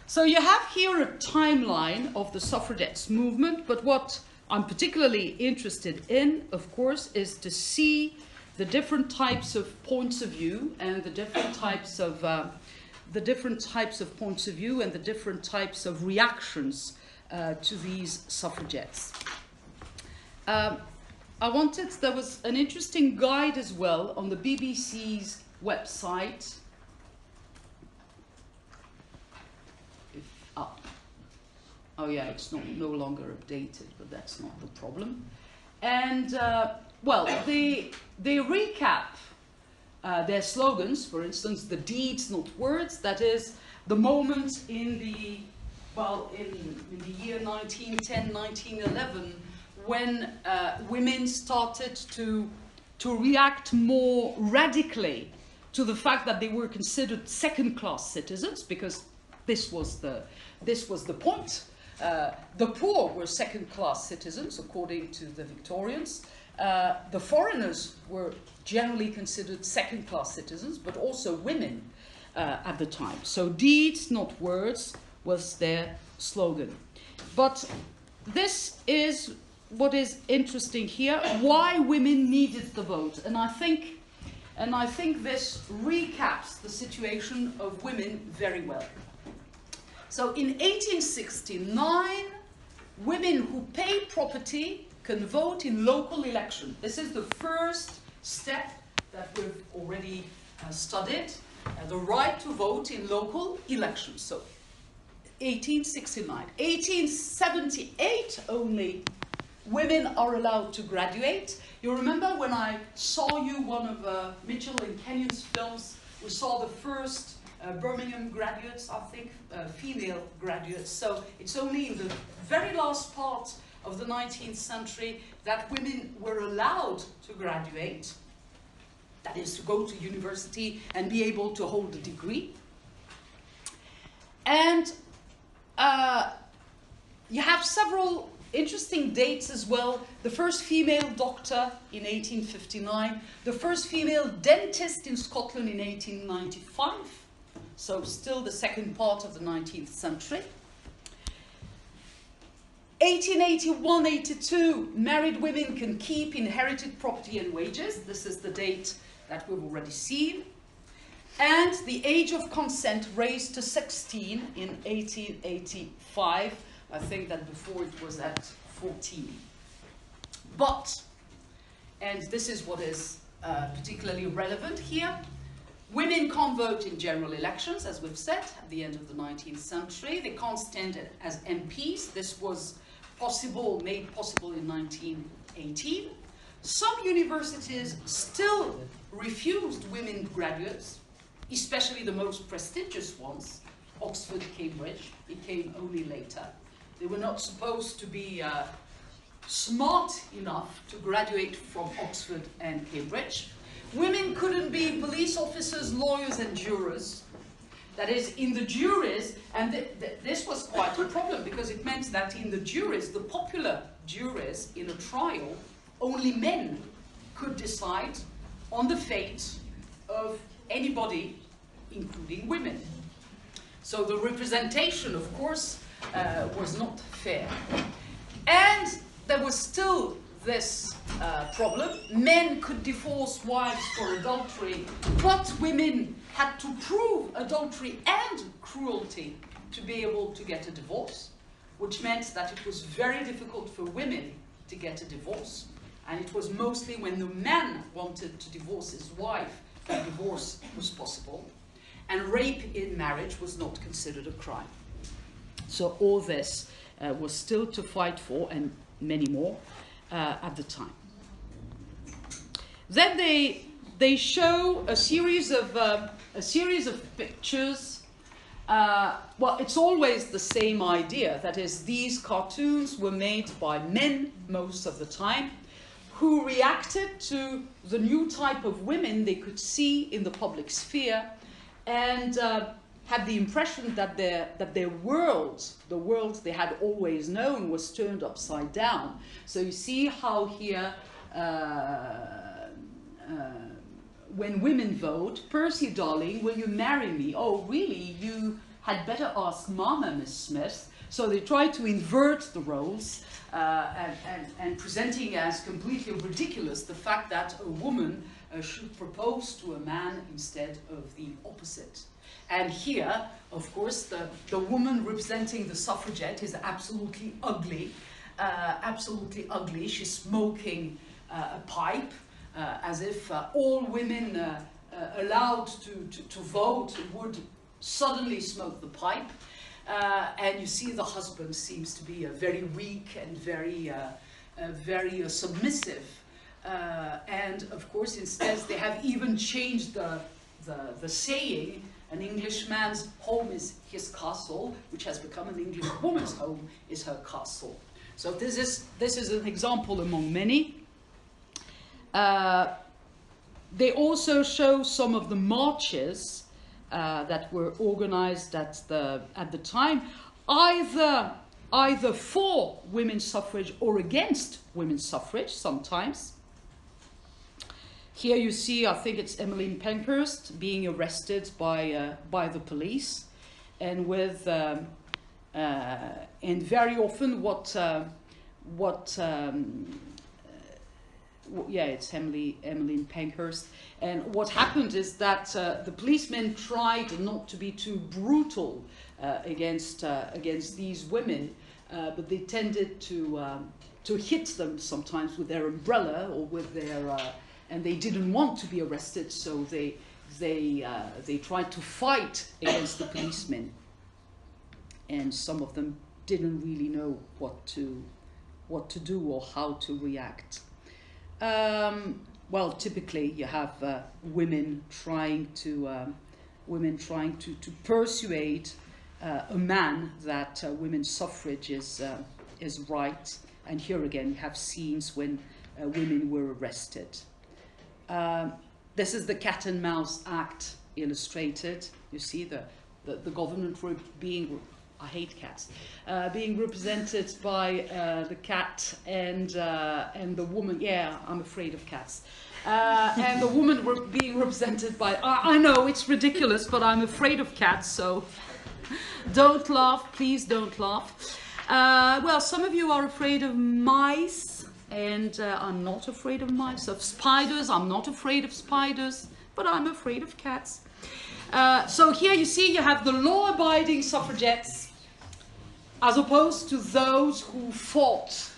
So you have here a timeline of the suffragettes movement, but what I'm particularly interested in, of course, is to see the different types of points of view and the different types of points of view and the different types of reactions to these suffragettes. There was an interesting guide as well on the BBC's website. Oh yeah, it's no longer updated, but that's not the problem. And well, they recap their slogans. For instance, the deeds, not words. That is the moment in the year 1910, 1911, when women started to react more radically to the fact that they were considered second-class citizens, because this was the point. The poor were second-class citizens, according to the Victorians. The foreigners were generally considered second-class citizens, but also women at the time. So deeds, not words, was their slogan. But this is what is interesting here, why women needed the vote. And I think this recaps the situation of women very well. So in 1869, women who pay property can vote in local election. This is the first step that we've already studied, the right to vote in local elections. So 1869. 1878 only, women are allowed to graduate. You remember when I saw you one of Mitchell and Kenyon's films, we saw the first Birmingham graduates, I think, female graduates. So it's only in the very last part of the 19th century that women were allowed to graduate. That is, to go to university and be able to hold a degree. And you have several interesting dates as well. The first female doctor in 1859, the first female dentist in Scotland in 1895. So still the second part of the 19th century. 1881-82, married women can keep inherited property and wages. This is the date that we've already seen. And the age of consent raised to 16 in 1885. I think that before it was at 14. But, and this is what is particularly relevant here, women can't vote in general elections, as we've said, at the end of the 19th century. They can't stand as MPs. This was possible, made possible in 1918. Some universities still refused women graduates, especially the most prestigious ones, Oxford, Cambridge. It came only later. They were not supposed to be smart enough to graduate from Oxford and Cambridge. Women couldn't be police officers, lawyers, and jurors. That is, in the juries, and this was quite a problem, because it meant that in the juries, the popular juries in a trial, only men could decide on the fate of anybody, including women. So the representation, of course, was not fair. And there was still this problem. Men could divorce wives for adultery, but women had to prove adultery and cruelty to be able to get a divorce, which meant that it was very difficult for women to get a divorce. And it was mostly when the man wanted to divorce his wife that divorce was possible. And rape in marriage was not considered a crime. So all this was still to fight for, and many more at the time. Then they show a series of pictures. Well, it's always the same idea. That is, these cartoons were made by men most of the time, who reacted to the new type of women they could see in the public sphere, and had the impression that their world, the world they had always known, was turned upside down. So you see how here, when women vote, Percy, darling, will you marry me? Oh, really? You had better ask Mama, Miss Smith. So they try to invert the roles, and presenting as completely ridiculous the fact that a woman should propose to a man instead of the opposite. And here, of course, the woman representing the suffragette is absolutely ugly, absolutely ugly. She's smoking a pipe, as if all women allowed to vote would suddenly smoke the pipe. And you see the husband seems to be very weak and very submissive. And of course, instead, they have even changed the saying, an Englishman's home is his castle, which has become an English woman's home is her castle. So this is an example among many. They also show some of the marches that were organized at the time, either for women's suffrage or against women's suffrage sometimes. Here you see, I think it's Emmeline Pankhurst being arrested by the police, and with and very often yeah, it's Emmeline Pankhurst. And what happened is that the policemen tried not to be too brutal against these women, but they tended to hit them sometimes with their umbrella or with their and they didn't want to be arrested, so they tried to fight against the policemen, and some of them didn't really know what to do or how to react. Well, typically you have women trying to persuade a man that women's suffrage is right, and here again you have scenes when women were arrested. This is the cat and mouse act illustrated. You see the government being, I hate cats, being represented by the cat and the woman. Yeah, I'm afraid of cats. And the woman being represented by, I know it's ridiculous, but I'm afraid of cats, so don't laugh, please don't laugh. Well, some of you are afraid of mice, and I'm not afraid of mice. Of spiders, I'm not afraid of spiders, but I'm afraid of cats. So here you see you have the law-abiding suffragettes as opposed to those who fought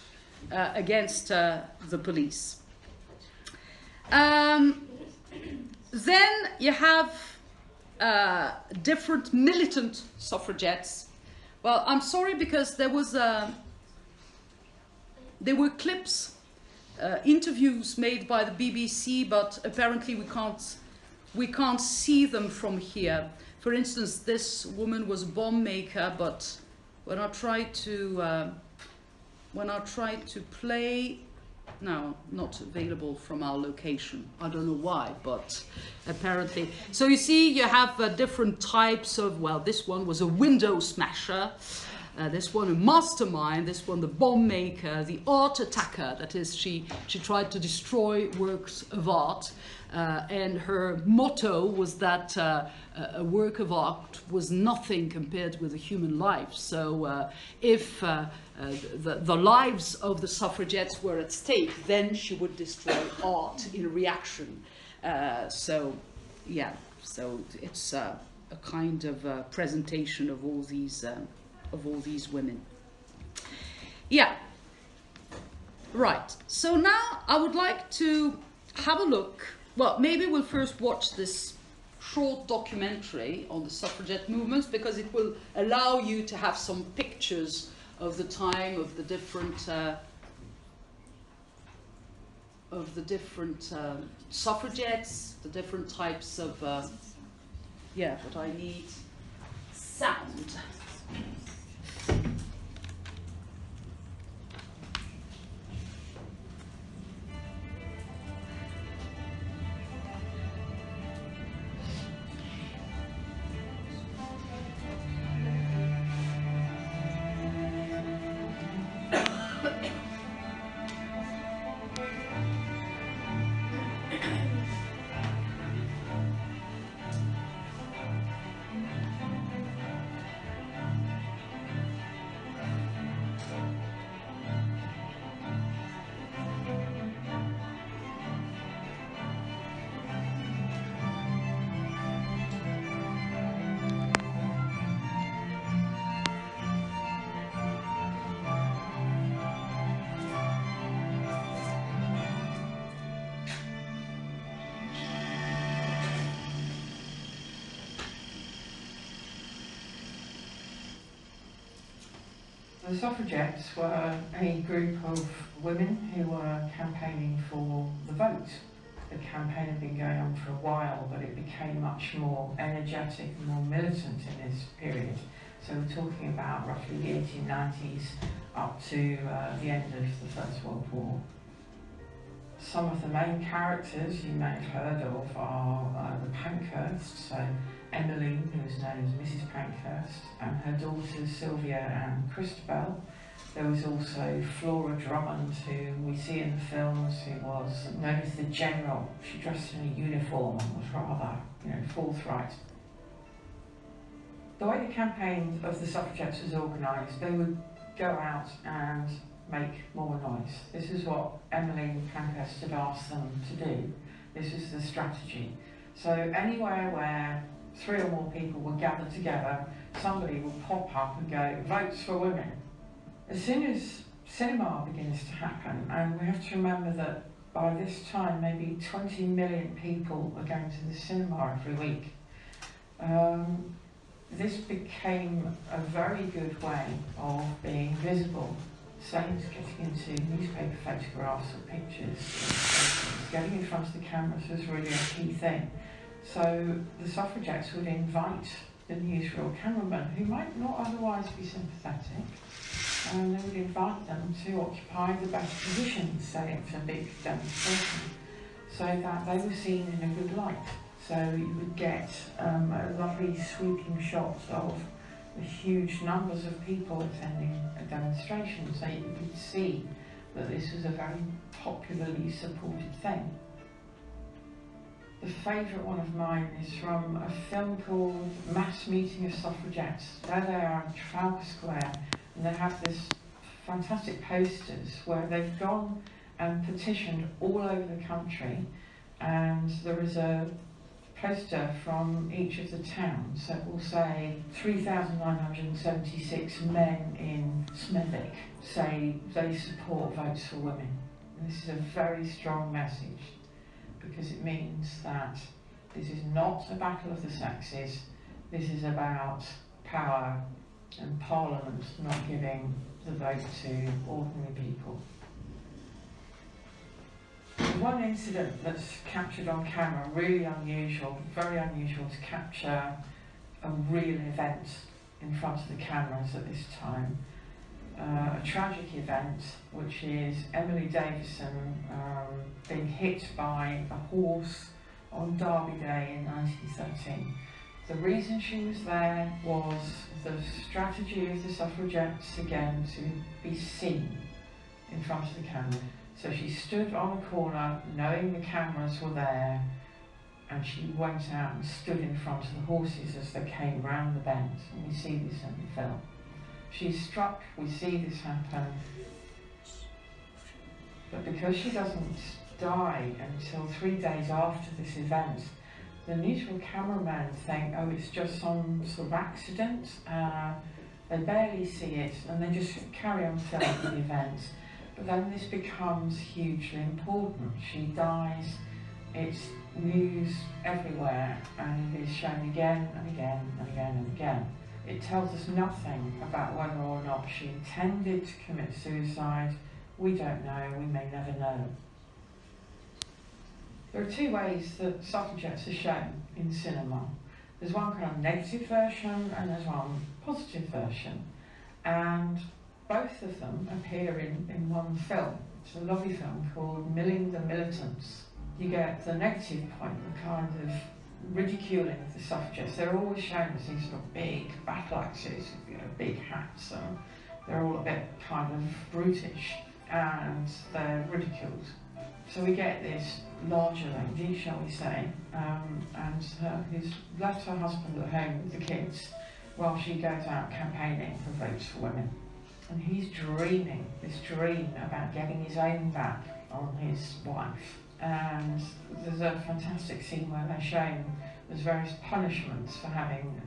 against the police. Then you have different militant suffragettes. Well, I'm sorry, because there were clips, interviews made by the BBC, but apparently we can't see them from here. For instance, this woman was a bomb maker, but when I tried to play, no, not available from our location. I don't know why, but apparently. So you see, you have different types of, well, this one was a window smasher, this one a mastermind, this one the bomb maker, the art attacker. That is, she tried to destroy works of art, and her motto was that a work of art was nothing compared with a human life. So if the lives of the suffragettes were at stake, then she would destroy art in reaction. So yeah, so it's a kind of presentation of all these women. Yeah, right. So now I would like to have a look. Well, maybe we'll first watch this short documentary on the suffragette movements, because it will allow you to have some pictures of the time, of the different suffragettes, the different types of yeah, but I need sound. The suffragettes were a group of women who were campaigning for the vote. The campaign had been going on for a while, but it became much more energetic and more militant in this period. So we're talking about roughly the 1890s up to the end of the First World War. Some of the main characters you may have heard of are the Pankhursts, so Emmeline, who was known as Mrs. Pankhurst, and her daughters Sylvia and Christabel. There was also Flora Drummond, who we see in the films, who was known as the General. She dressed in a uniform and was rather, forthright. The way the campaign of the suffragettes was organised, they would go out and make more noise. This is what Emmeline Pankhurst had asked them to do. This was the strategy. So anywhere where 3 or more people were gathered together, somebody would pop up and go, "Votes for women." As soon as cinema begins to happen, and we have to remember that by this time maybe 20 million people are going to the cinema every week, this became a very good way of being visible. Same as getting into newspaper photographs or pictures. Getting in front of the cameras was really a key thing. So the suffragettes would invite the newsreel cameramen, who might not otherwise be sympathetic, and they would invite them to occupy the best positions, say it's a big demonstration, so that they were seen in a good light. So you would get a lovely sweeping shot of the huge numbers of people attending a demonstration, so you could see that this was a very popularly supported thing. The favourite one of mine is from a film called Mass Meeting of Suffragettes. There they are in Trafalgar Square, And they have this fantastic posters where they've gone and petitioned all over the country, and there is a poster from each of the towns that will say 3,976 men in Smethwick say they support votes for women. And this is a very strong message, because it means that this is not a battle of the sexes, this is about power and Parliament not giving the vote to ordinary people. One incident that's captured on camera, really unusual, very unusual to capture a real event in front of the cameras at this time. A tragic event, which is Emily Davison being hit by a horse on Derby Day in 1913. The reason she was there was the strategy of the suffragettes again to be seen in front of the camera. So she stood on a corner knowing the cameras were there, and she went out and stood in front of the horses as they came round the bend, and we see this in the film. She's struck, we see this happen, but because she doesn't die until 3 days after this event, the neutral cameramen think, oh, it's just some sort of accident, they barely see it, and they just carry on filming the event. But then this becomes hugely important. She dies, it's news everywhere, and it is shown again and again and again and again. It tells us nothing about whether or not she intended to commit suicide. We don't know, we may never know. There are two ways that suffragettes are shown in cinema. There's one kind of negative version and there's one positive version. And both of them appear in one film. It's a lovely film called Milling the Militants. You get the negative point, the kind of ridiculing of the suffragettes. They're always shown as these sort of big battle axes, big hats, and they're all a bit kind of brutish, and they're ridiculed. So we get this larger lady, shall we say, who's left her husband at home with the kids while she goes out campaigning for votes for women. And he's dreaming this dream about getting his own back on his wife. And there's a fantastic scene where they're shown there's various punishments for having,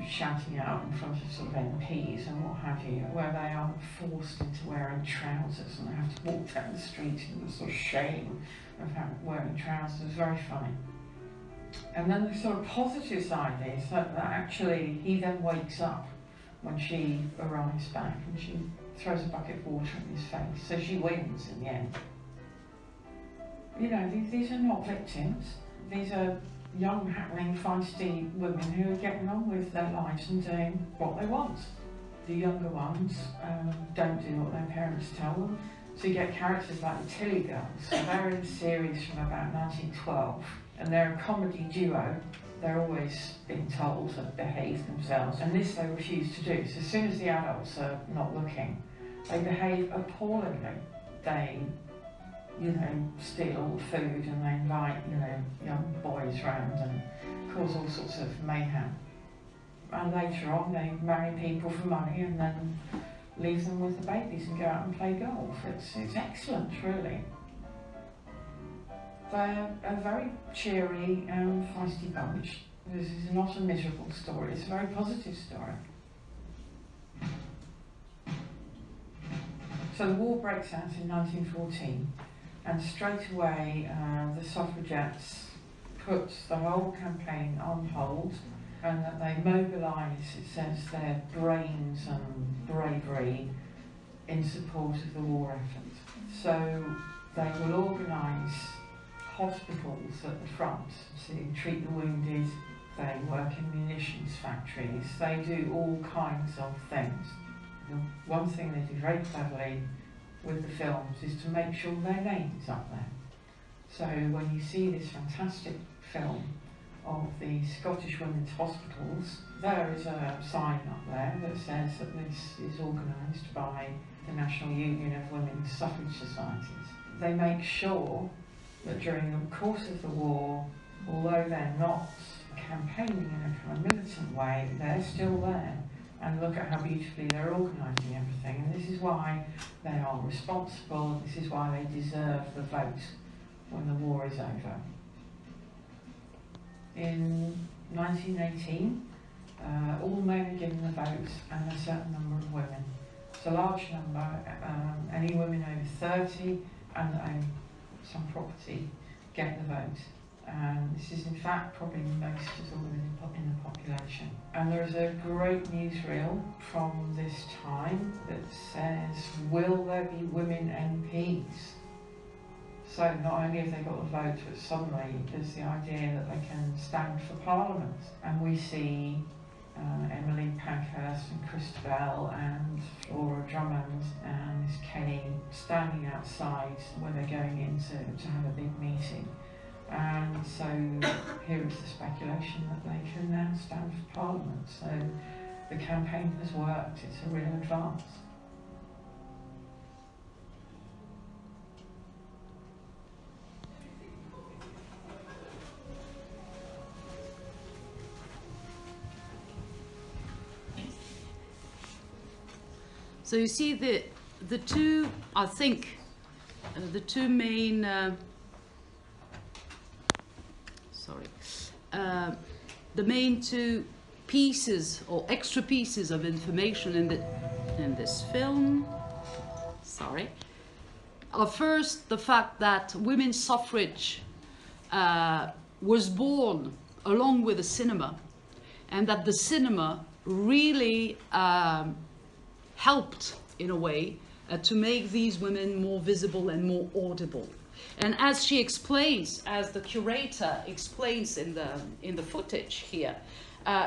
shouting out in front of sort of MPs and what have you, where they are forced into wearing trousers and they have to walk down the street in the sort of shame of wearing trousers. It's very funny. And then the sort of positive side is that actually he then wakes up when she arrives back and she throws a bucket of water in his face. So she wins in the end. These are not victims. These are young, happening, feisty women who are getting on with their lives and doing what they want. The younger ones don't do what their parents tell them. So you get characters like the Tilly Girls. So they're in a series from about 1912, and they're a comedy duo. They're always being told to behave themselves, and this they refuse to do. So as soon as the adults are not looking, they behave appallingly. They steal all the food and they invite, young boys round and cause all sorts of mayhem. And later on they marry people for money and then leave them with the babies and go out and play golf. It's excellent, really. They're a very cheery and feisty bunch. This is not a miserable story, it's a very positive story. So the war breaks out in 1914. And straight away, the suffragettes put the whole campaign on hold, and that they mobilise, it says, their brains and bravery in support of the war effort. So they will organise hospitals at the front to treat the wounded, they work in munitions factories, they do all kinds of things. The one thing they do very cleverly with the films is to make sure their name is up there. So when you see this fantastic film of the Scottish Women's Hospitals, there is a sign up there that says that this is organised by the National Union of Women's Suffrage Societies. They make sure that during the course of the war, although they're not campaigning in a kind of militant way, they're still there and look at how beautifully they're organising everything. And this is why they are responsible, this is why they deserve the vote when the war is over. In 1918, all men are given the vote and a certain number of women. It's a large number, any women over 30 and own some property get the vote. This is in fact probably most of the women in the population. And there is a great newsreel from this time that says, will there be women MPs? So not only have they got the vote, but suddenly there's the idea that they can stand for Parliament. And we see Emily Pankhurst and Christabel and Flora Drummond and Miss Kenny standing outside when they're going in to have a big meeting. And so here is the speculation that they can now stand for Parliament. So the campaign has worked, it's a real advance. So you see the two, I think, the two main, the main two pieces or extra pieces of information in this film, are first the fact that women's suffrage was born along with the cinema, and that the cinema really helped in a way to make these women more visible and more audible. And as she explains, as the curator explains in the footage here,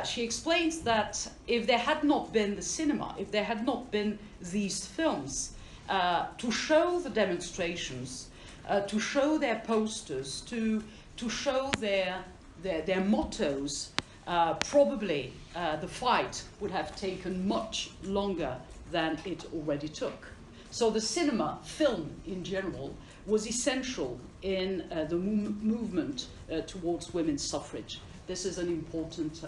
she explains that if there had not been the cinema, if there had not been these films to show the demonstrations, to show their posters, to show their mottos, probably the fight would have taken much longer than it already took. So the cinema, film in general, was essential in the movement towards women's suffrage. This is an important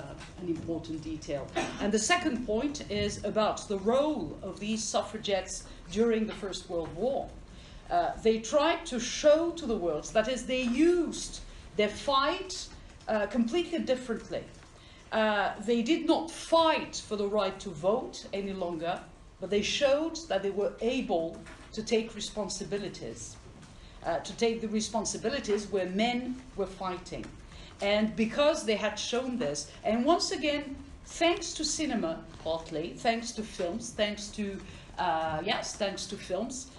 detail. And the second point is about the role of these suffragettes during the First World War. They tried to show to the world, that is, they used their fight completely differently. They did not fight for the right to vote any longer, but they showed that they were able to take responsibilities, to take the responsibilities where men were fighting. And because they had shown this, and once again, thanks to cinema, partly, thanks to films, thanks to films,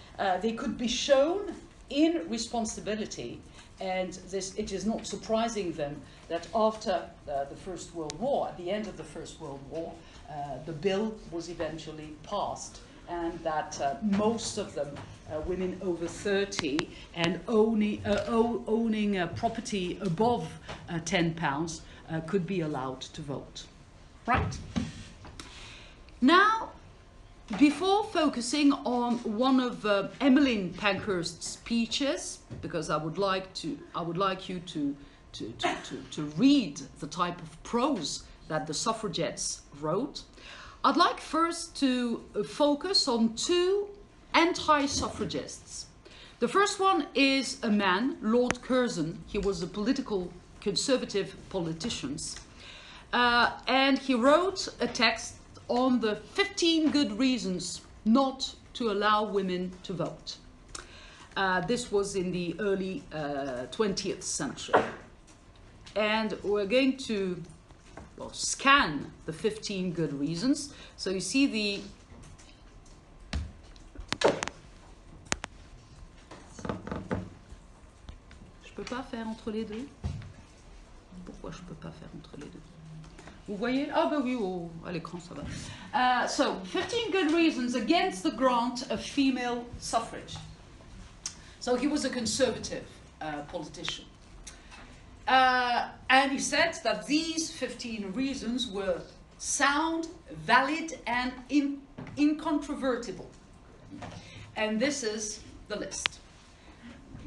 they could be shown in responsibility. And it is not surprising then that after the First World War, at the end of the First World War, the bill was eventually passed, and that most of them, women over 30 and owning property above £10, could be allowed to vote. Right? Now, before focusing on one of Emmeline Pankhurst's speeches, because I would like you to read the type of prose that the suffragettes wrote, I'd like first to focus on two anti-suffragists. The first one is a man, Lord Curzon. He was a conservative politician, and he wrote a text on the 15 good reasons not to allow women to vote. This was in the early 20th century. And we're going to scan the 15 good reasons. So you see the... Je peux pas faire entre les deux? Pourquoi je peux pas faire entre les deux? Vous voyez? Ah ben oui, à l'écran ça va. So, 15 good reasons against the grant of female suffrage. So he was a conservative politician. And he said that these 15 reasons were sound, valid, and incontrovertible. And this is the list.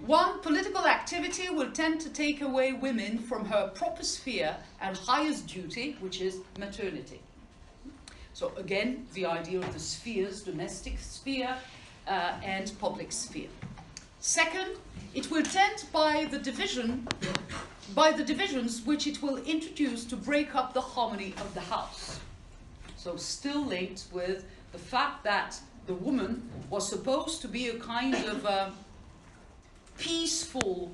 1. Political activity will tend to take away women from her proper sphere and highest duty, which is maternity. So again, the idea of the spheres, domestic sphere and public sphere. Second, it will tend by the divisions which it will introduce to break up the harmony of the house. So still linked with the fact that the woman was supposed to be a kind of peaceful,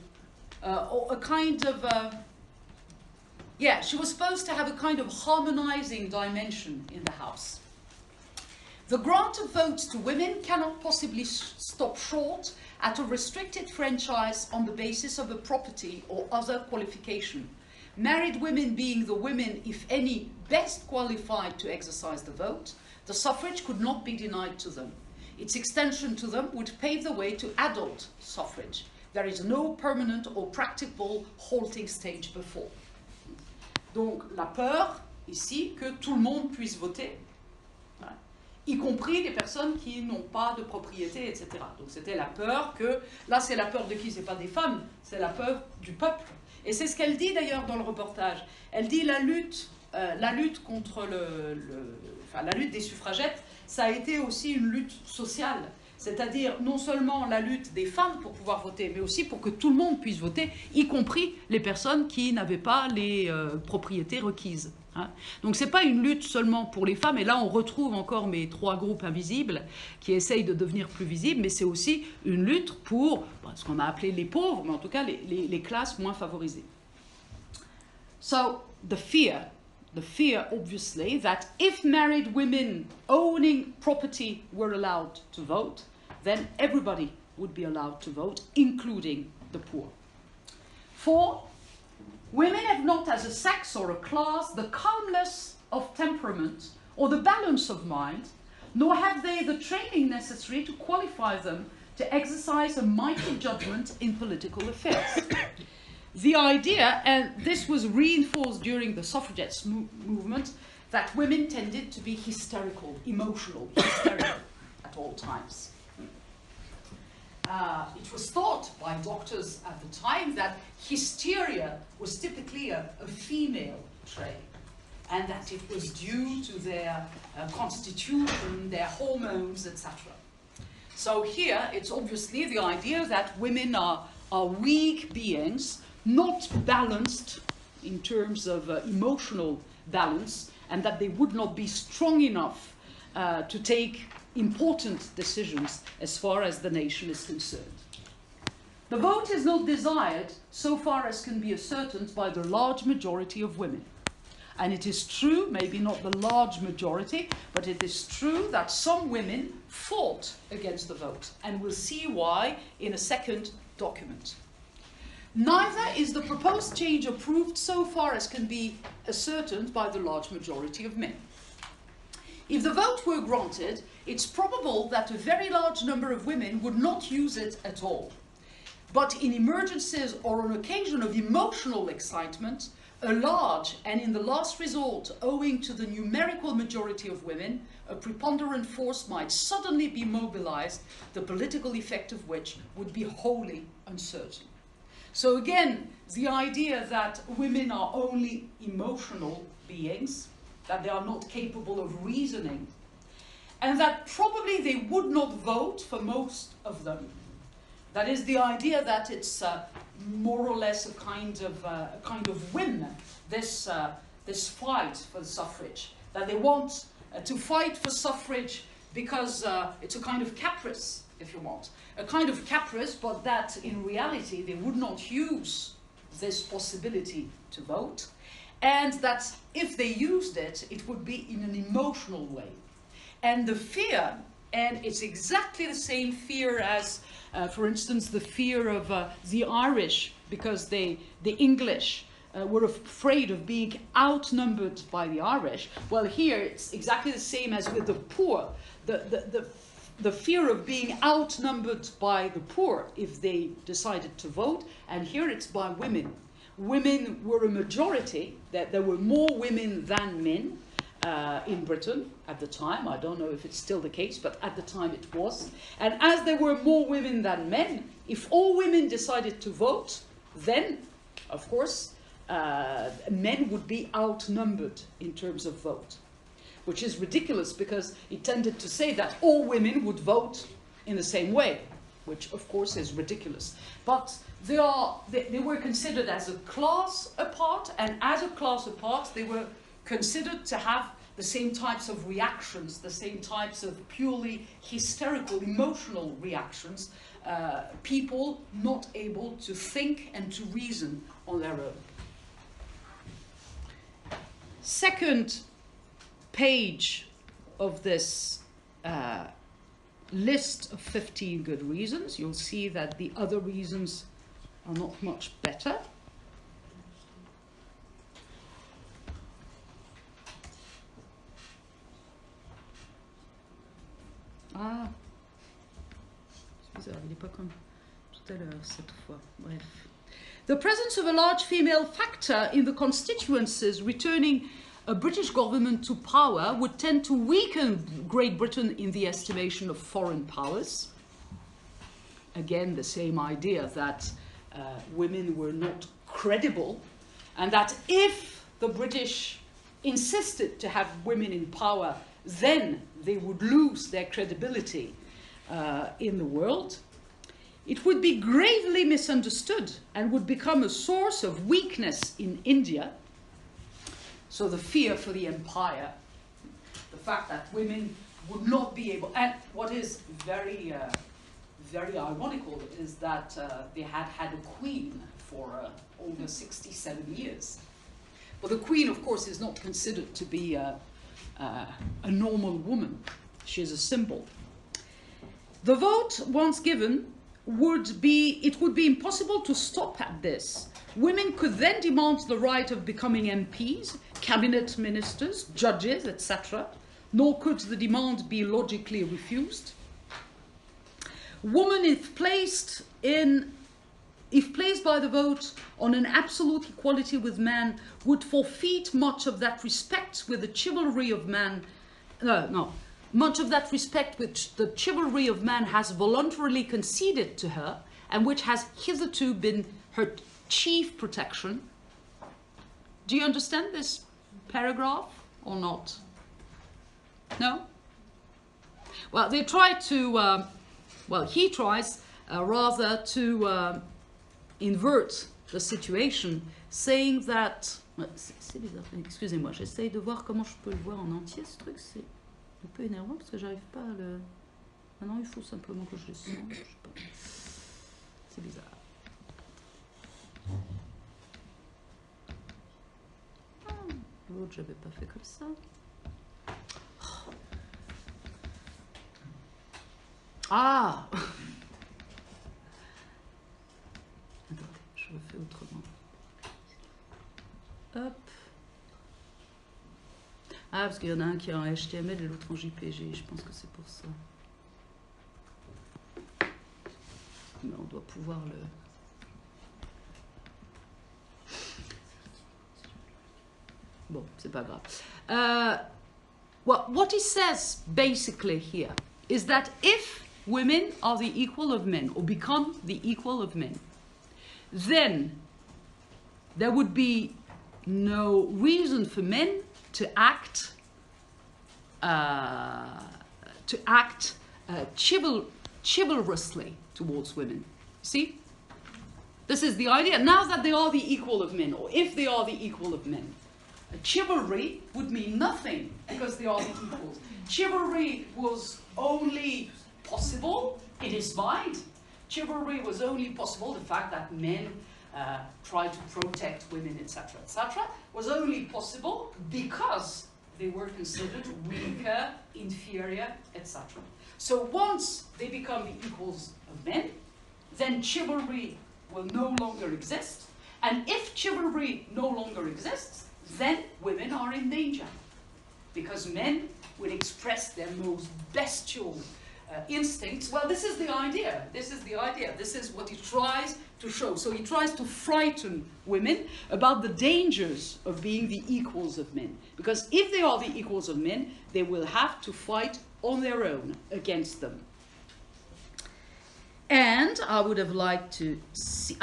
or a kind of, she was supposed to have a kind of harmonizing dimension in the house. The grant of votes to women cannot possibly stop short at a restricted franchise on the basis of a property or other qualification. Married women being the women, if any, best qualified to exercise the vote, the suffrage could not be denied to them. Its extension to them would pave the way to adult suffrage. There is no permanent or practicable halting stage before. Donc la peur, ici, que tout le monde puisse voter, y compris les personnes qui n'ont pas de propriété, etc. Donc c'était la peur que, là c'est la peur de qui? C'est pas des femmes, c'est la peur du peuple. Et c'est ce qu'elle dit d'ailleurs dans le reportage. Elle dit la lutte contre la lutte des suffragettes, ça a été aussi une lutte sociale. C'est-à-dire non seulement la lutte des femmes pour pouvoir voter, mais aussi pour que tout le monde puisse voter, y compris les personnes qui n'avaient pas les propriétés requises. Hein. Donc ce n'est pas une lutte seulement pour les femmes, et là on retrouve encore mes trois groupes invisibles qui essayent de devenir plus visibles, mais c'est aussi une lutte pour ce qu'on a appelé les pauvres, mais en tout cas les classes moins favorisées. So the fear obviously that if married women owning property were allowed to vote, then everybody would be allowed to vote, including the poor. 4. Women have not as a sex or a class the calmness of temperament or the balance of mind, nor have they the training necessary to qualify them to exercise a mighty judgment in political affairs. The idea, and this was reinforced during the suffragettes movement, that women tended to be hysterical, emotional, hysterical at all times. It was thought by doctors at the time that hysteria was typically a female trait, and that it was due to their constitution, their hormones, etc. So here it's obviously the idea that women are weak beings, not balanced in terms of emotional balance, and that they would not be strong enough to take important decisions as far as the nation is concerned. The vote is not desired so far as can be ascertained by the large majority of women. And it is true, maybe not the large majority, but it is true that some women fought against the vote, and we'll see why in a second document. Neither is the proposed change approved so far as can be ascertained by the large majority of men. If the vote were granted, it's probable that a very large number of women would not use it at all. But in emergencies or on occasion of emotional excitement, a large, and in the last resort, owing to the numerical majority of women, a preponderant force might suddenly be mobilized, the political effect of which would be wholly uncertain. So again, the idea that women are only emotional beings, that they are not capable of reasoning, and that probably they would not vote for most of them. That is the idea that it's more or less a kind of whim, this fight for the suffrage, that they want to fight for suffrage because it's a kind of caprice, if you want. A kind of caprice, but that in reality they would not use this possibility to vote, and that if they used it, it would be in an emotional way. And the fear, and it's exactly the same fear as, for instance, the fear of the Irish, because the English were afraid of being outnumbered by the Irish. Well, here it's exactly the same as with the poor. The fear of being outnumbered by the poor if they decided to vote, and here it's by women. Women were a majority, that there were more women than men in Britain at the time. I don't know if it's still the case, but at the time it was. And as there were more women than men, if all women decided to vote, then, of course, men would be outnumbered in terms of vote. which is ridiculous because it tended to say that all women would vote in the same way, which of course is ridiculous. But they were considered as a class apart, and as a class apart, they were considered to have the same types of reactions, the same types of purely hysterical, emotional reactions, people not able to think and to reason on their own. Second page of this list of 15 good reasons, you'll see that the other reasons are not much better. Ah, c'est bizarre, il n'est pas comme tout à l'heure cette fois. Bref. The presence of a large female factor in the constituencies returning a British government to power would tend to weaken Great Britain in the estimation of foreign powers. Again, the same idea that women were not credible, and that if the British insisted to have women in power, then they would lose their credibility in the world. It would be gravely misunderstood and would become a source of weakness in India. So the fear for the empire, the fact that women would not be able, and what is very, very ironical is that they had had a queen for over 67 years. But the queen, of course, is not considered to be a normal woman. She is a symbol. The vote, once given, would be impossible to stop at this. Women could then demand the right of becoming MPs, cabinet ministers, judges, etc. Nor could the demand be logically refused. Woman, if placed by the vote on an absolute equality with man, would forfeit much of that respect with the chivalry of man. Much of that respect which the chivalry of man has voluntarily conceded to her, and which has hitherto been her chief protection. Do you understand this paragraph or not? No? Well, they try to, he tries rather to invert the situation, saying that... C'est bizarre, excusez-moi, j'essaye de voir comment je peux le voir en entier, ce truc, c'est un peu énervant parce que j'arrive pas à le... Maintenant, il faut simplement que je le sente, je sais pas. C'est bizarre. L'autre, j'avais pas fait comme ça. Ah! Attendez, je le fais autrement. Hop. Ah, parce qu'il y en a un qui est en HTML et l'autre en JPG. Je pense que c'est pour ça. Mais on doit pouvoir le... Bon, c'est pas grave. Well, what he says basically here is that if women are the equal of men, or become the equal of men, then there would be no reason for men to act chivalrously towards women. See? This is the idea. Now that they are the equal of men, or if they are the equal of men, chivalry would mean nothing because they are the equals. Chivalry was only possible in his mind. Chivalry was only possible, the fact that men tried to protect women, etc., etc., was only possible because they were considered weaker, inferior, etc. So once they become the equals of men, then chivalry will no longer exist. And if chivalry no longer exists, then women are in danger. Because men will express their most bestial instincts. Well, this is the idea. This is the idea. This is what he tries to show. So he tries to frighten women about the dangers of being the equals of men. Because if they are the equals of men, they will have to fight on their own against them. And I would have liked to see...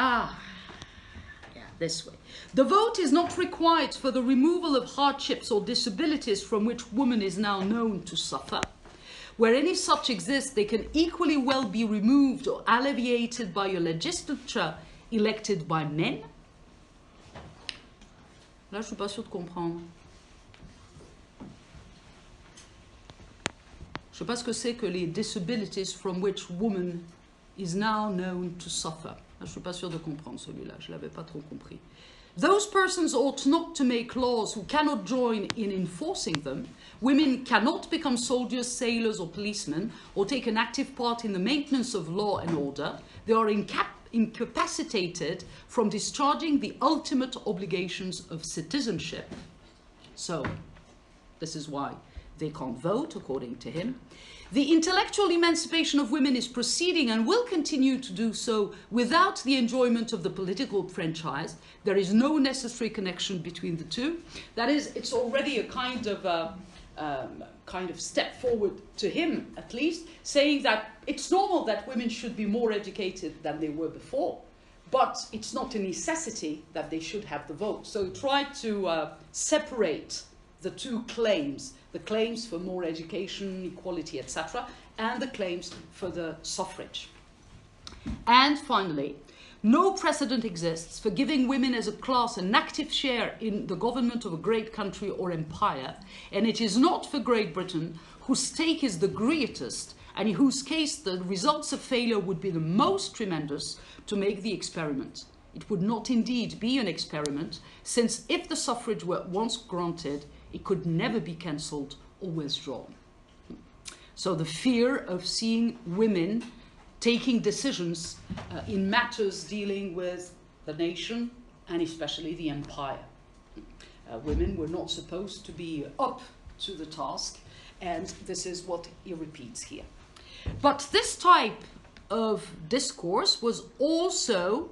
this way. The vote is not required for the removal of hardships or disabilities from which woman is now known to suffer. Where any such exist, they can equally well be removed or alleviated by a legislature elected by men. Là, je suis pas sûre de comprendre. Je sais pas ce que c'est que les disabilities from which woman is now known to suffer. Là, je suis pas sûre de comprendre celui-là, je l'avais pas trop compris. Those persons ought not to make laws who cannot join in enforcing them. Women cannot become soldiers, sailors or policemen or take an active part in the maintenance of law and order. They are incapacitated from discharging the ultimate obligations of citizenship. So, this is why they can't vote, according to him. The intellectual emancipation of women is proceeding and will continue to do so without the enjoyment of the political franchise. There is no necessary connection between the two. That is, it's already a kind of step forward to him, at least, saying that it's normal that women should be more educated than they were before, but it's not a necessity that they should have the vote. So he tried to separate the two claims, the claims for more education, equality, etc., and the claims for the suffrage. And finally, no precedent exists for giving women as a class an active share in the government of a great country or empire, and it is not for Great Britain, whose stake is the greatest, and in whose case the results of failure would be the most tremendous, to make the experiment. It would not indeed be an experiment, since if the suffrage were once granted, it could never be cancelled or withdrawn. So the fear of seeing women taking decisions in matters dealing with the nation and especially the empire. Women were not supposed to be up to the task, and this is what he repeats here. But this type of discourse was also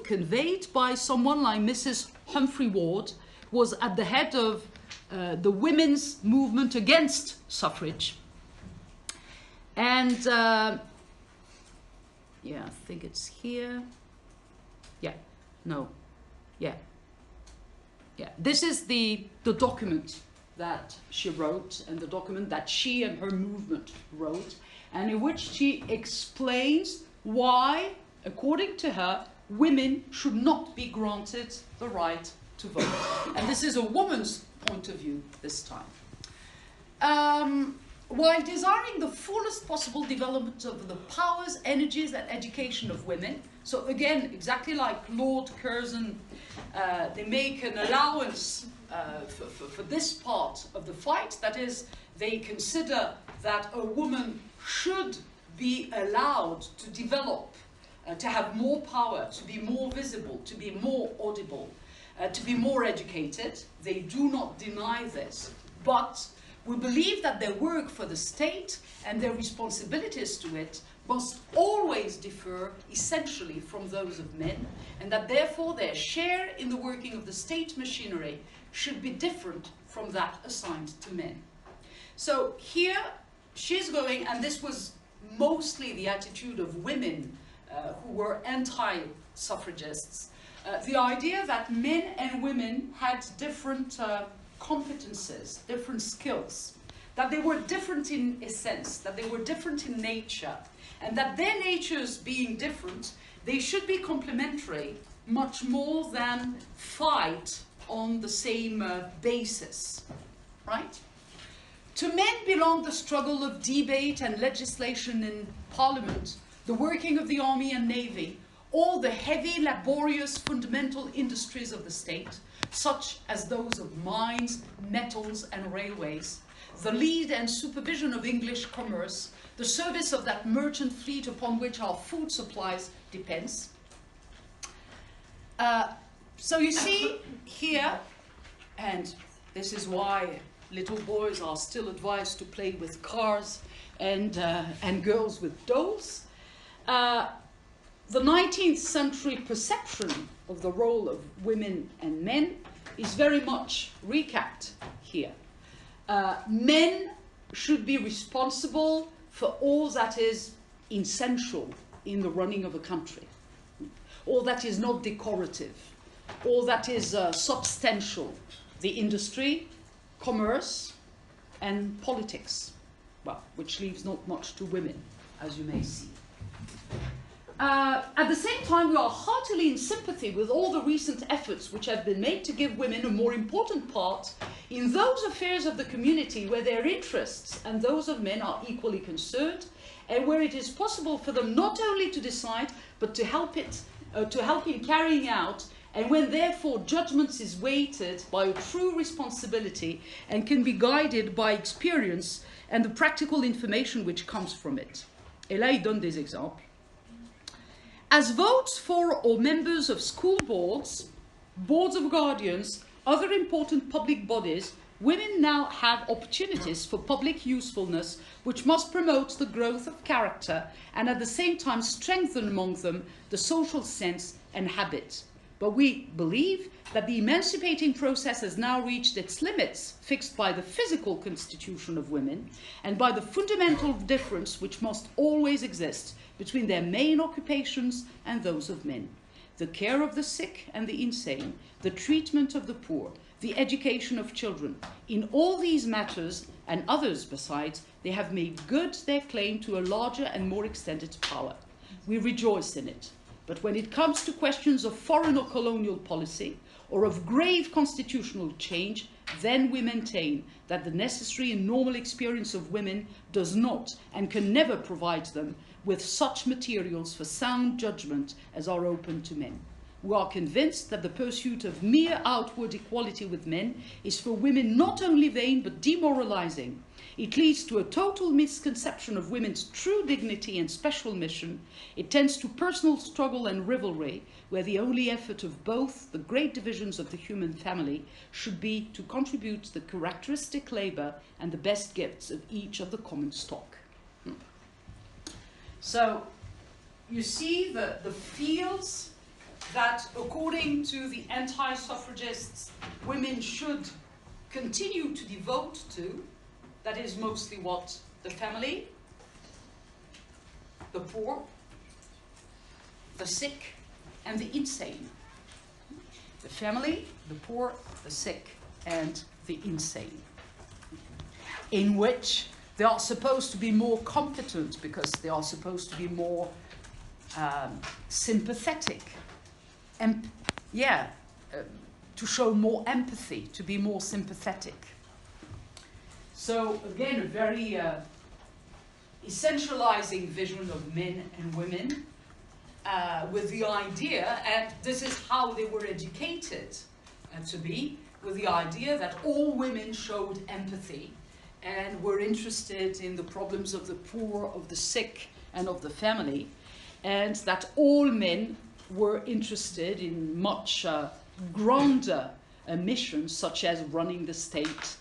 conveyed by someone like Mrs. Humphrey Ward, who was at the head of the women's movement against suffrage. And yeah, I think it's here. Yeah, no, yeah. This is the document that she wrote, and the document that she and her movement wrote, and in which she explains why, according to her, women should not be granted the right to vote. And this is a woman's point of view this time. While desiring the fullest possible development of the powers, energies and education of women, so again, exactly like Lord Curzon, they make an allowance for this part of the fight. That is, they consider that a woman should be allowed to develop, to have more power, to be more visible, to be more audible, to be more educated. They do not deny this, but we believe that their work for the state and their responsibilities to it must always differ essentially from those of men, and that therefore their share in the working of the state machinery should be different from that assigned to men. So here she's going, and this was mostly the attitude of women who were anti-suffragists, the idea that men and women had different competences, different skills, that they were different in essence, that they were different in nature, and that their natures being different, they should be complementary much more than fight on the same basis, right? To men belong the struggle of debate and legislation in Parliament, the working of the army and navy, all the heavy, laborious, fundamental industries of the state, such as those of mines, metals and railways, the lead and supervision of English commerce, the service of that merchant fleet upon which our food supplies depends. So you see here, and this is why little boys are still advised to play with cars and girls with dolls. The 19th century perception of the role of women and men is very much recapped here. Men should be responsible for all that is essential in the running of a country. all that is not decorative, all that is substantial, the industry, commerce, and politics, well, which leaves not much to women, as you may see. At the same time, we are heartily in sympathy with all the recent efforts which have been made to give women a more important part in those affairs of the community where their interests and those of men are equally concerned, and where it is possible for them not only to decide, but to help in carrying out, and when therefore judgment is weighted by a true responsibility and can be guided by experience and the practical information which comes from it. Et là, il donne des exemples. As votes for or members of school boards, boards of guardians, other important public bodies, women now have opportunities for public usefulness which must promote the growth of character and at the same time strengthen among them the social sense and habit. But we believe that the emancipating process has now reached its limits, fixed by the physical constitution of women and by the fundamental difference which must always exist between their main occupations and those of men. The care of the sick and the insane, the treatment of the poor, the education of children. In all these matters, and others besides, they have made good their claim to a larger and more extended power. We rejoice in it. But when it comes to questions of foreign or colonial policy, or of grave constitutional change, then we maintain that the necessary and normal experience of women does not and can never provide them with such materials for sound judgment as are open to men. We are convinced that the pursuit of mere outward equality with men is for women not only vain but demoralizing. It leads to a total misconception of women's true dignity and special mission. It tends to personal struggle and rivalry, where the only effort of both the great divisions of the human family should be to contribute the characteristic labor and the best gifts of each of the common stock. So, you see the fields that, according to the anti-suffragists, women should continue to devote to. That is mostly what? The family, the poor, the sick, and the insane. The family, the poor, the sick, and the insane. In which they are supposed to be more competent because they are supposed to be more sympathetic. And to show more empathy, to be more sympathetic. So again, a very essentializing vision of men and women with the idea, and this is how they were educated to be, with the idea that all women showed empathy and were interested in the problems of the poor, of the sick, and of the family, and that all men were interested in much grander missions, such as running the state,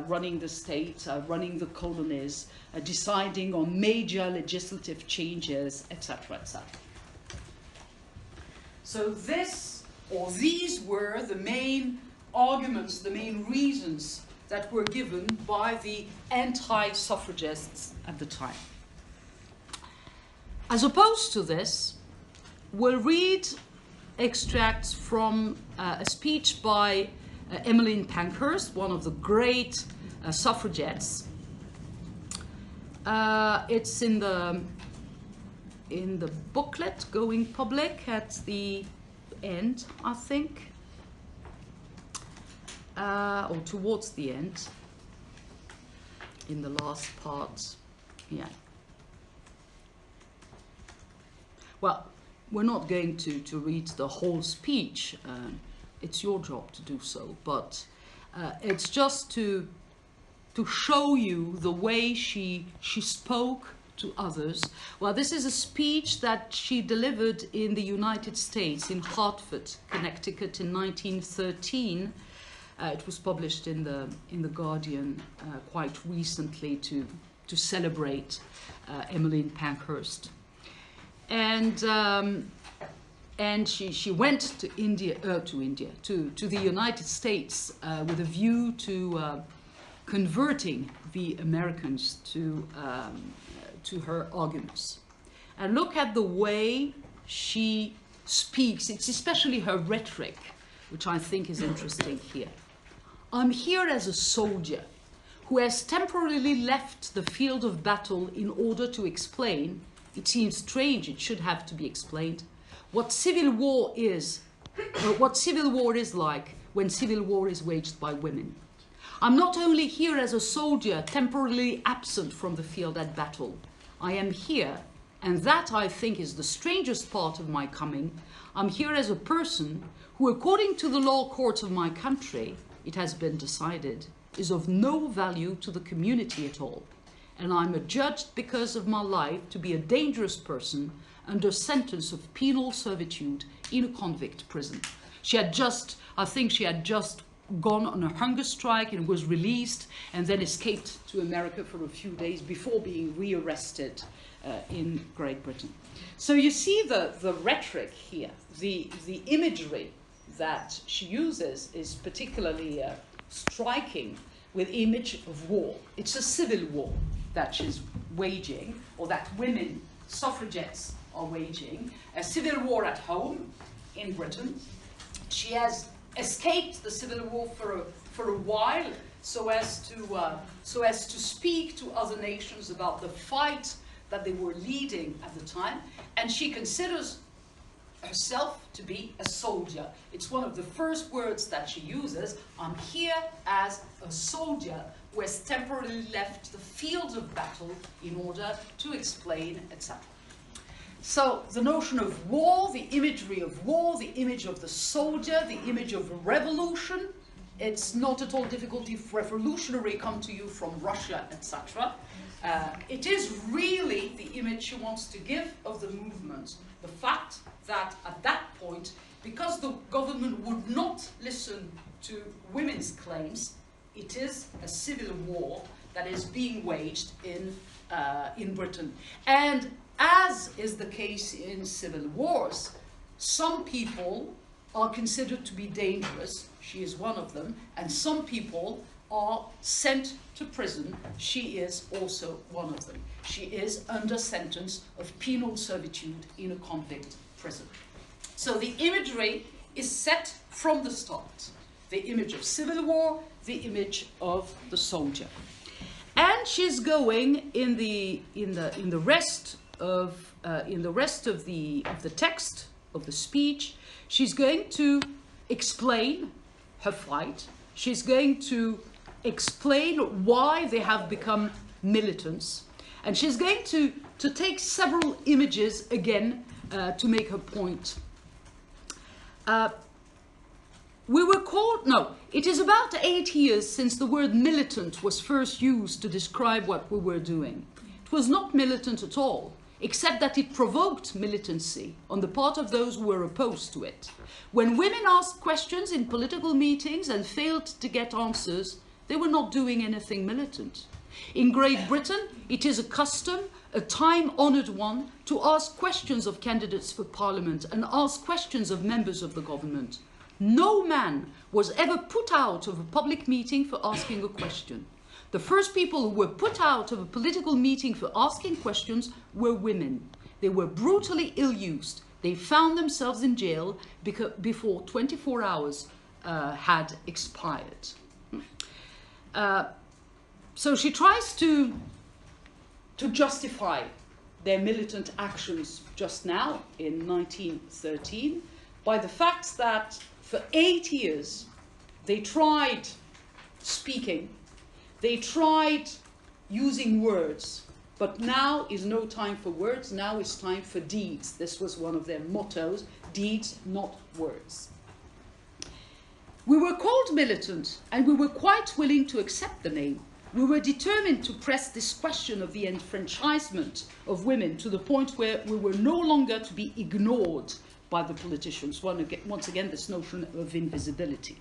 running the colonies, deciding on major legislative changes, etc., etc. So these were the main arguments, the main reasons that were given by the anti-suffragists at the time. As opposed to this, we'll read extracts from a speech by Emmeline Pankhurst, one of the great suffragettes. It's in the booklet, Going Public, at the end, I think, or towards the end, in the last part, yeah. Well, we're not going to read the whole speech. It's your job to do so, but it's just to show you the way she spoke to others. Well, this is a speech that she delivered in the United States, in Hartford, Connecticut, in 1913. It was published in the Guardian quite recently to celebrate Emmeline Pankhurst. And she went to the United States with a view to converting the Americans to her arguments. And look at the way she speaks, it's especially her rhetoric, which I think is interesting here. I'm here as a soldier who has temporarily left the field of battle in order to explain, it seems strange, it should have to be explained, what civil war is like when civil war is waged by women. I'm not only here as a soldier temporarily absent from the field at battle. I am here, and that I think is the strangest part of my coming, I'm here as a person who, according to the law courts of my country, it has been decided, is of no value to the community at all. And I'm adjudged because of my life to be a dangerous person under sentence of penal servitude in a convict prison. I think she had just gone on a hunger strike and was released and then escaped to America for a few days before being rearrested in Great Britain. So you see the rhetoric here, the imagery that she uses is particularly striking with image of war. It's a civil war that she's waging, or that women suffragettes are waging, a civil war at home in Britain. She has escaped the civil war for a while so as to speak to other nations about the fight that they were leading at the time, and she considers herself to be a soldier. It's one of the first words that she uses. I'm here as a soldier who has temporarily left the field of battle in order to explain, etc. So the notion of war, the imagery of war, the image of the soldier, the image of a revolution, it's not at all difficult if revolutionary come to you from Russia, etc. It is really the image she wants to give of the movement. The fact that at that point, because the government would not listen to women's claims, it is a civil war that is being waged in Britain. And as is the case in civil wars, some people are considered to be dangerous. She is one of them. And some people are sent to prison. She is also one of them. She is under sentence of penal servitude in a convict prison. So the imagery is set from the start. The image of civil war, the image of the soldier. And she's going in the rest of the text of the speech. She's going to explain her fight. She's going to explain why they have become militants. And she's going to take several images again to make her point. It is about 8 years since the word militant was first used to describe what we were doing. It was not militant at all, except that it provoked militancy on the part of those who were opposed to it. When women asked questions in political meetings and failed to get answers, they were not doing anything militant. In Great Britain, it is a custom, a time-honoured one, to ask questions of candidates for parliament and ask questions of members of the government. No man was ever put out of a public meeting for asking a question. The first people who were put out of a political meeting for asking questions were women. They were brutally ill-used. They found themselves in jail before 24 hours had expired. So she tries to justify their militant actions just now in 1913 by the fact that for 8 years they tried speaking, they tried using words, but now is no time for words, now is time for deeds. This was one of their mottos, deeds, not words. We were called militant, and we were quite willing to accept the name. We were determined to press this question of the enfranchisement of women to the point where we were no longer to be ignored by the politicians. Once again, this notion of invisibility.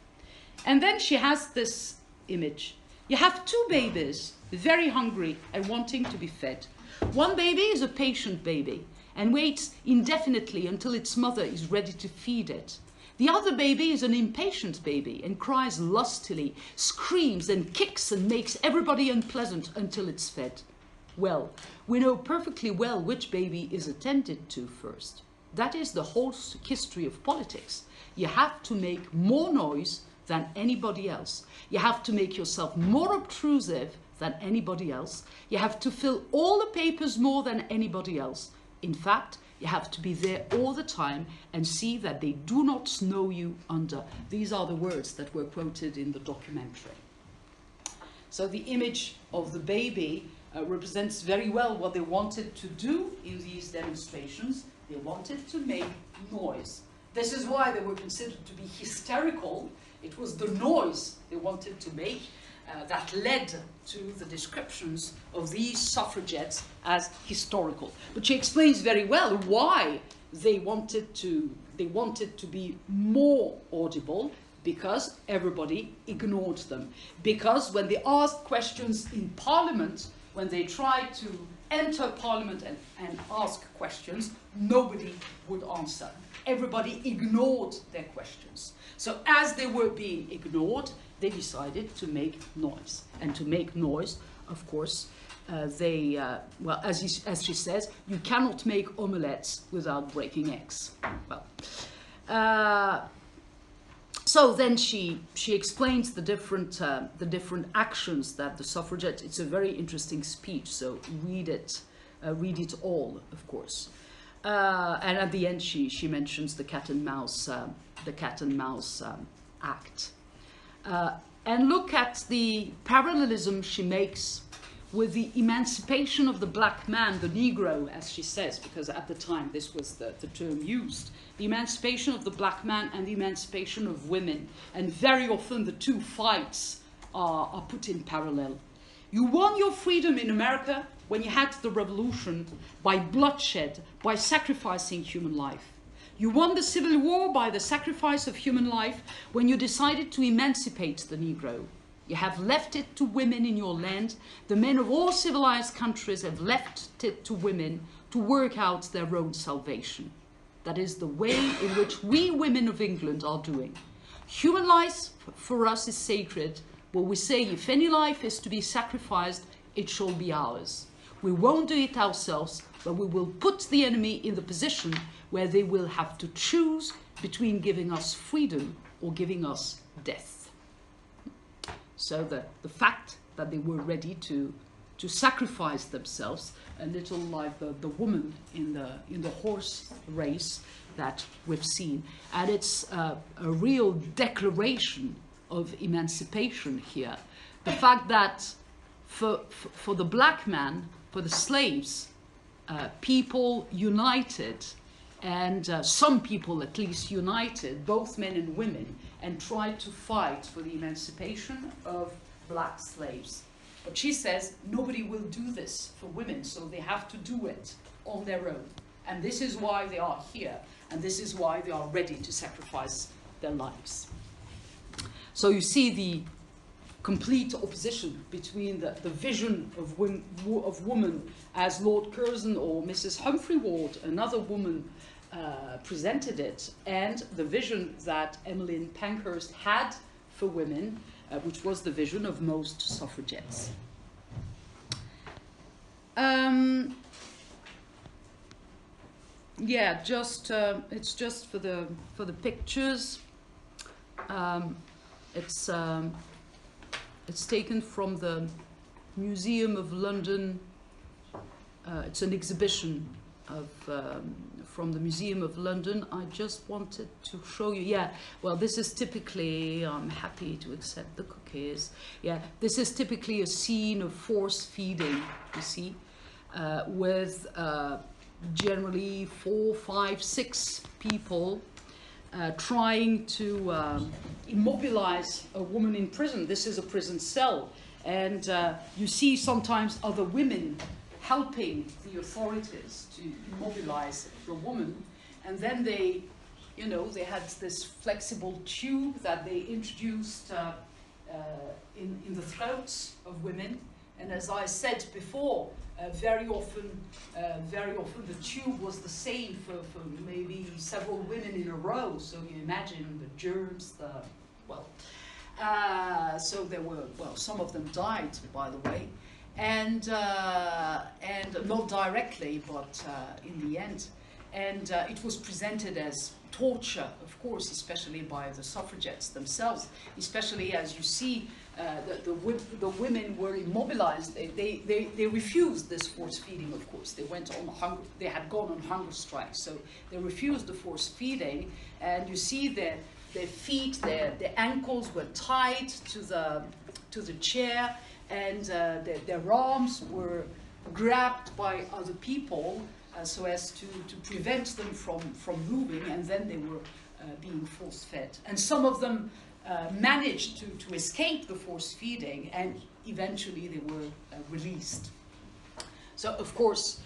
And then she has this image. You have two babies, very hungry and wanting to be fed. One baby is a patient baby and waits indefinitely until its mother is ready to feed it. The other baby is an impatient baby and cries lustily, screams and kicks and makes everybody unpleasant until it's fed. Well, we know perfectly well which baby is attended to first. That is the whole history of politics. You have to make more noise than anybody else. You have to make yourself more obtrusive than anybody else. You have to fill all the papers more than anybody else. In fact, you have to be there all the time and see that they do not snow you under. These are the words that were quoted in the documentary. So the image of the baby represents very well what they wanted to do in these demonstrations. They wanted to make noise. This is why they were considered to be hysterical. It was the noise they wanted to make that led to the descriptions of these suffragettes as historical. But she explains very well why they wanted to be more audible, because everybody ignored them. Because when they asked questions in Parliament, when they tried to enter Parliament and ask questions, nobody would answer. Everybody ignored their questions. So as they were being ignored, they decided to make noise. And to make noise, of course, well, as she says, you cannot make omelettes without breaking eggs. Well, so then she explains the different actions that the suffragettes. It's a very interesting speech, so read it all, of course. And at the end, she mentions the cat and mouse act. And look at the parallelism she makes with the emancipation of the black man, the Negro, as she says, because at the time this was the term used. The emancipation of the black man and the emancipation of women. And very often the two fights are put in parallel. You won your freedom in America when you had the revolution by bloodshed, by sacrificing human life. You won the Civil War by the sacrifice of human life when you decided to emancipate the Negro. You have left it to women in your land. The men of all civilized countries have left it to women to work out their own salvation. That is the way in which we women of England are doing. Human life for us is sacred, but we say if any life is to be sacrificed, it shall be ours. We won't do it ourselves, but we will put the enemy in the position where they will have to choose between giving us freedom or giving us death. So the fact that they were ready to sacrifice themselves, a little like the woman in the horse race that we've seen. And it's a real declaration of emancipation here. The fact that for the black man, for the slaves, people united, and some people at least united, both men and women, and tried to fight for the emancipation of black slaves. But she says nobody will do this for women, so they have to do it on their own. And this is why they are here, and this is why they are ready to sacrifice their lives. So you see the complete opposition between the vision of woman as Lord Curzon or Mrs. Humphrey Ward, another woman, presented it, and the vision that Emmeline Pankhurst had for women, which was the vision of most suffragettes. Yeah, it's just for the pictures. It's taken from the Museum of London. It's an exhibition from the Museum of London. I just wanted to show you. Yeah, well, this is typically, I'm happy to accept the cookies. Yeah, this is typically a scene of force feeding, you see, with generally 4, 5, 6 people trying to immobilize a woman in prison. This is a prison cell. And you see sometimes other women helping the authorities to immobilize the woman. And then they, you know, they had this flexible tube that they introduced in the throats of women. And as I said before, very often the tube was the same for maybe several women in a row. So you imagine the germs, so there were, well, some of them died, by the way, and not directly, but in the end. and it was presented as torture, of course, especially by the suffragettes themselves, especially as you see the women were immobilized. They refused this force feeding, of course. They had gone on hunger strike, so they refused the force feeding, and you see their feet, their ankles were tied to the chair, and their arms were grabbed by other people so as to prevent them from moving, and then they were being force-fed. And some of them managed to escape the force feeding, and eventually they were released. So, of course,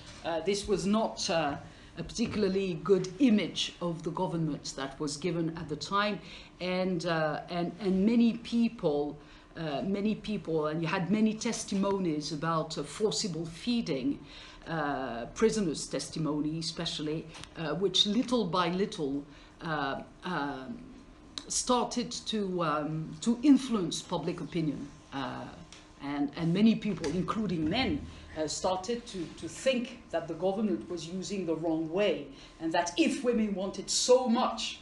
this was not a particularly good image of the government that was given at the time, and many people, and you had many testimonies about forcible feeding, prisoners' testimony especially, which little by little started to influence public opinion, and many people, including men, started to think that the government was using the wrong way, and that if women wanted so much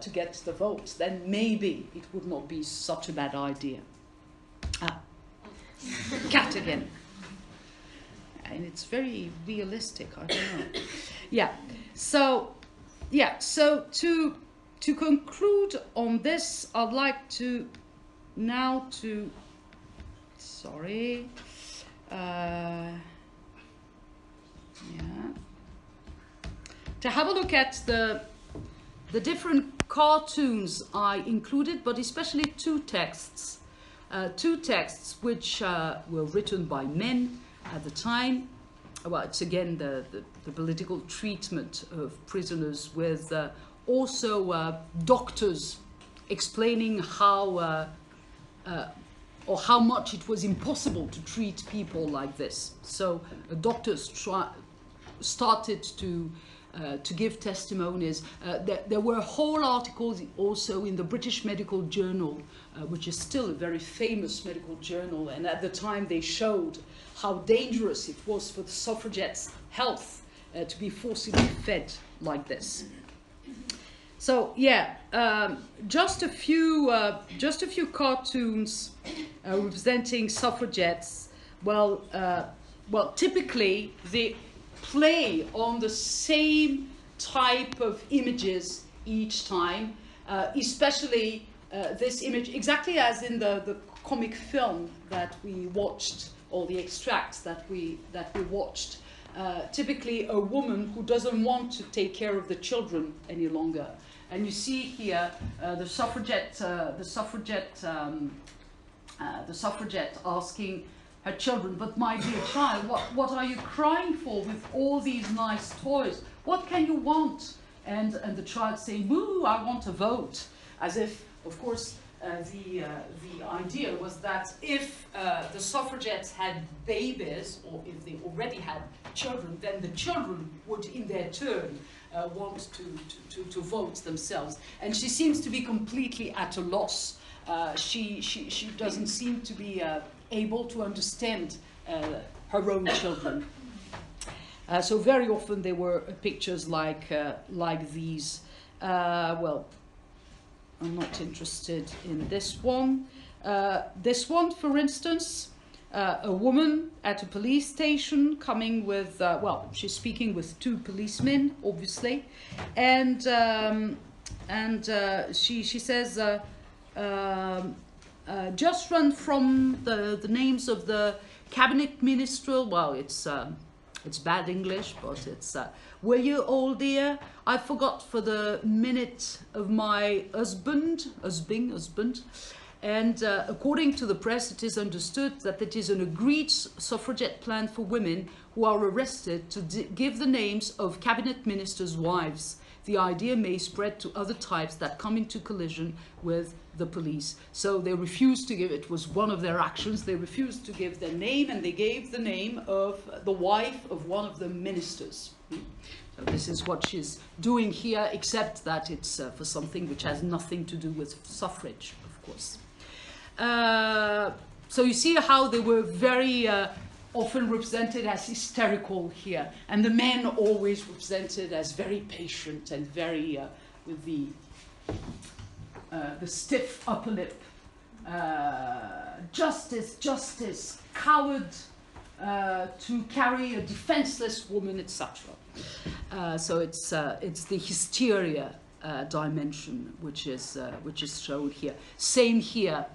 to get the vote, then maybe it would not be such a bad idea. Cat again. And it's very realistic, I don't know. Yeah, so to conclude on this, I'd like to now to have a look at the different cartoons I included, but especially two texts which were written by men at the time. Well, it's again the political treatment of prisoners, with also doctors explaining how or how much it was impossible to treat people like this. So doctors started to give testimonies. There were whole articles also in the British Medical Journal, which is still a very famous medical journal, and at the time they showed how dangerous it was for the suffragettes' health to be forcibly fed like this. So yeah, just a few cartoons representing suffragettes. Well, typically they play on the same type of images each time, especially this image, exactly as in the comic film that we watched, or the extracts that we watched. Typically a woman who doesn't want to take care of the children any longer. And you see here the suffragette asking her children, "But my dear child, what are you crying for with all these nice toys? What can you want?" And the child saying, "Moo, I want a vote." As if, of course, the idea was that if the suffragettes had babies, or if they already had children, then the children would in their turn want to vote themselves. And she seems to be completely at a loss. She doesn't seem to be able to understand her own children. So very often there were pictures like these. Well, I'm not interested in this one. This one, for instance, a woman at a police station coming with, well, she's speaking with two policemen, obviously, and she says, "Just run from the names of the cabinet minister." Well, it's bad English, but it's, "Were you old dear? I forgot for the minute of my husband. And according to the press, it is understood that it is an agreed suffragette plan for women who are arrested to give the names of cabinet ministers' wives. The idea may spread to other types that come into collision with the police." So they refused to give, it was one of their actions, they refused to give their name, and they gave the name of the wife of one of the ministers. So this is what she's doing here, except that it's for something which has nothing to do with suffrage, of course. So you see how they were very often represented as hysterical here, and the men always represented as very patient and very with the stiff upper lip. Justice, justice, coward to carry a defenseless woman, etc. So it's the hysteria dimension which is shown here. Same here,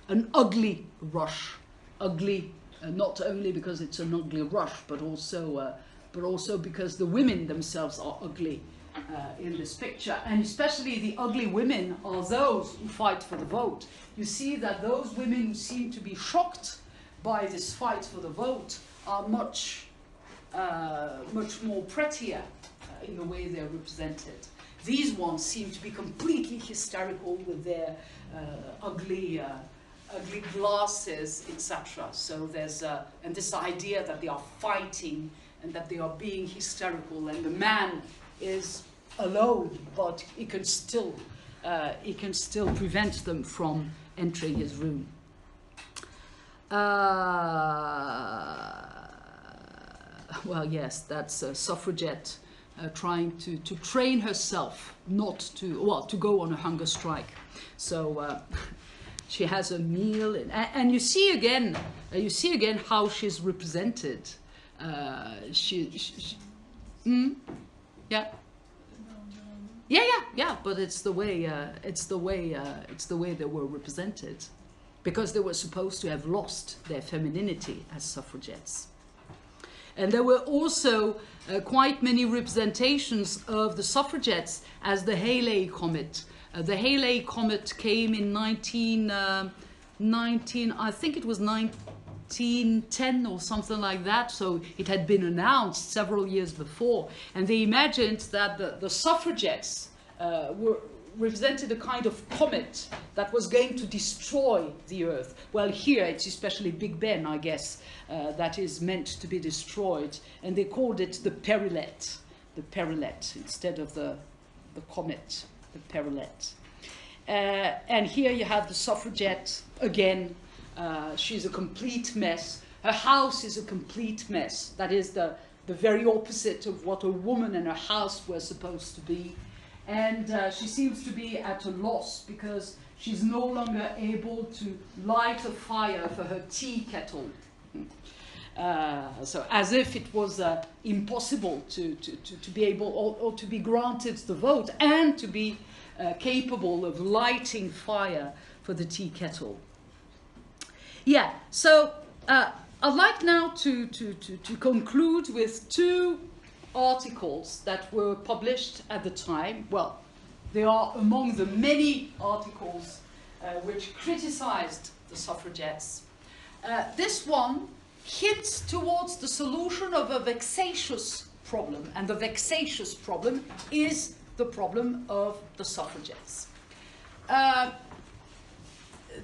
an ugly rush, ugly not only because it's an ugly rush, but also because the women themselves are ugly in this picture, and especially the ugly women are those who fight for the vote. You see that those women who seem to be shocked by this fight for the vote are much more prettier in the way they're represented. These ones seem to be completely hysterical with their ugly glasses, etc. So there's and this idea that they are fighting and that they are being hysterical, and the man is alone, but he can still prevent them from entering his room. Well, yes, that's a suffragette trying to train herself not to go on a hunger strike. So she has a meal, and you see again how she's represented. Yeah. But it's the way they were represented, because they were supposed to have lost their femininity as suffragettes. And there were also quite many representations of the suffragettes as the Halley comet. The Halley comet came in 1910 or something like that, so it had been announced several years before, and they imagined that the suffragettes represented a kind of comet that was going to destroy the Earth. Well, here it's especially Big Ben, I guess, that is meant to be destroyed, and they called it the Perilette, instead of the comet, the Perilette. And here you have the suffragette again. She's a complete mess. Her house is a complete mess. That is the very opposite of what a woman and her house were supposed to be. And she seems to be at a loss because she's no longer able to light a fire for her tea kettle. So as if it was impossible to be able or to be granted the vote and to be capable of lighting fire for the tea kettle. Yeah, so I'd like now to conclude with two articles that were published at the time. Well, they are among the many articles which criticized the suffragettes. This one hints towards the solution of a vexatious problem, and the vexatious problem is the problem of the suffragettes.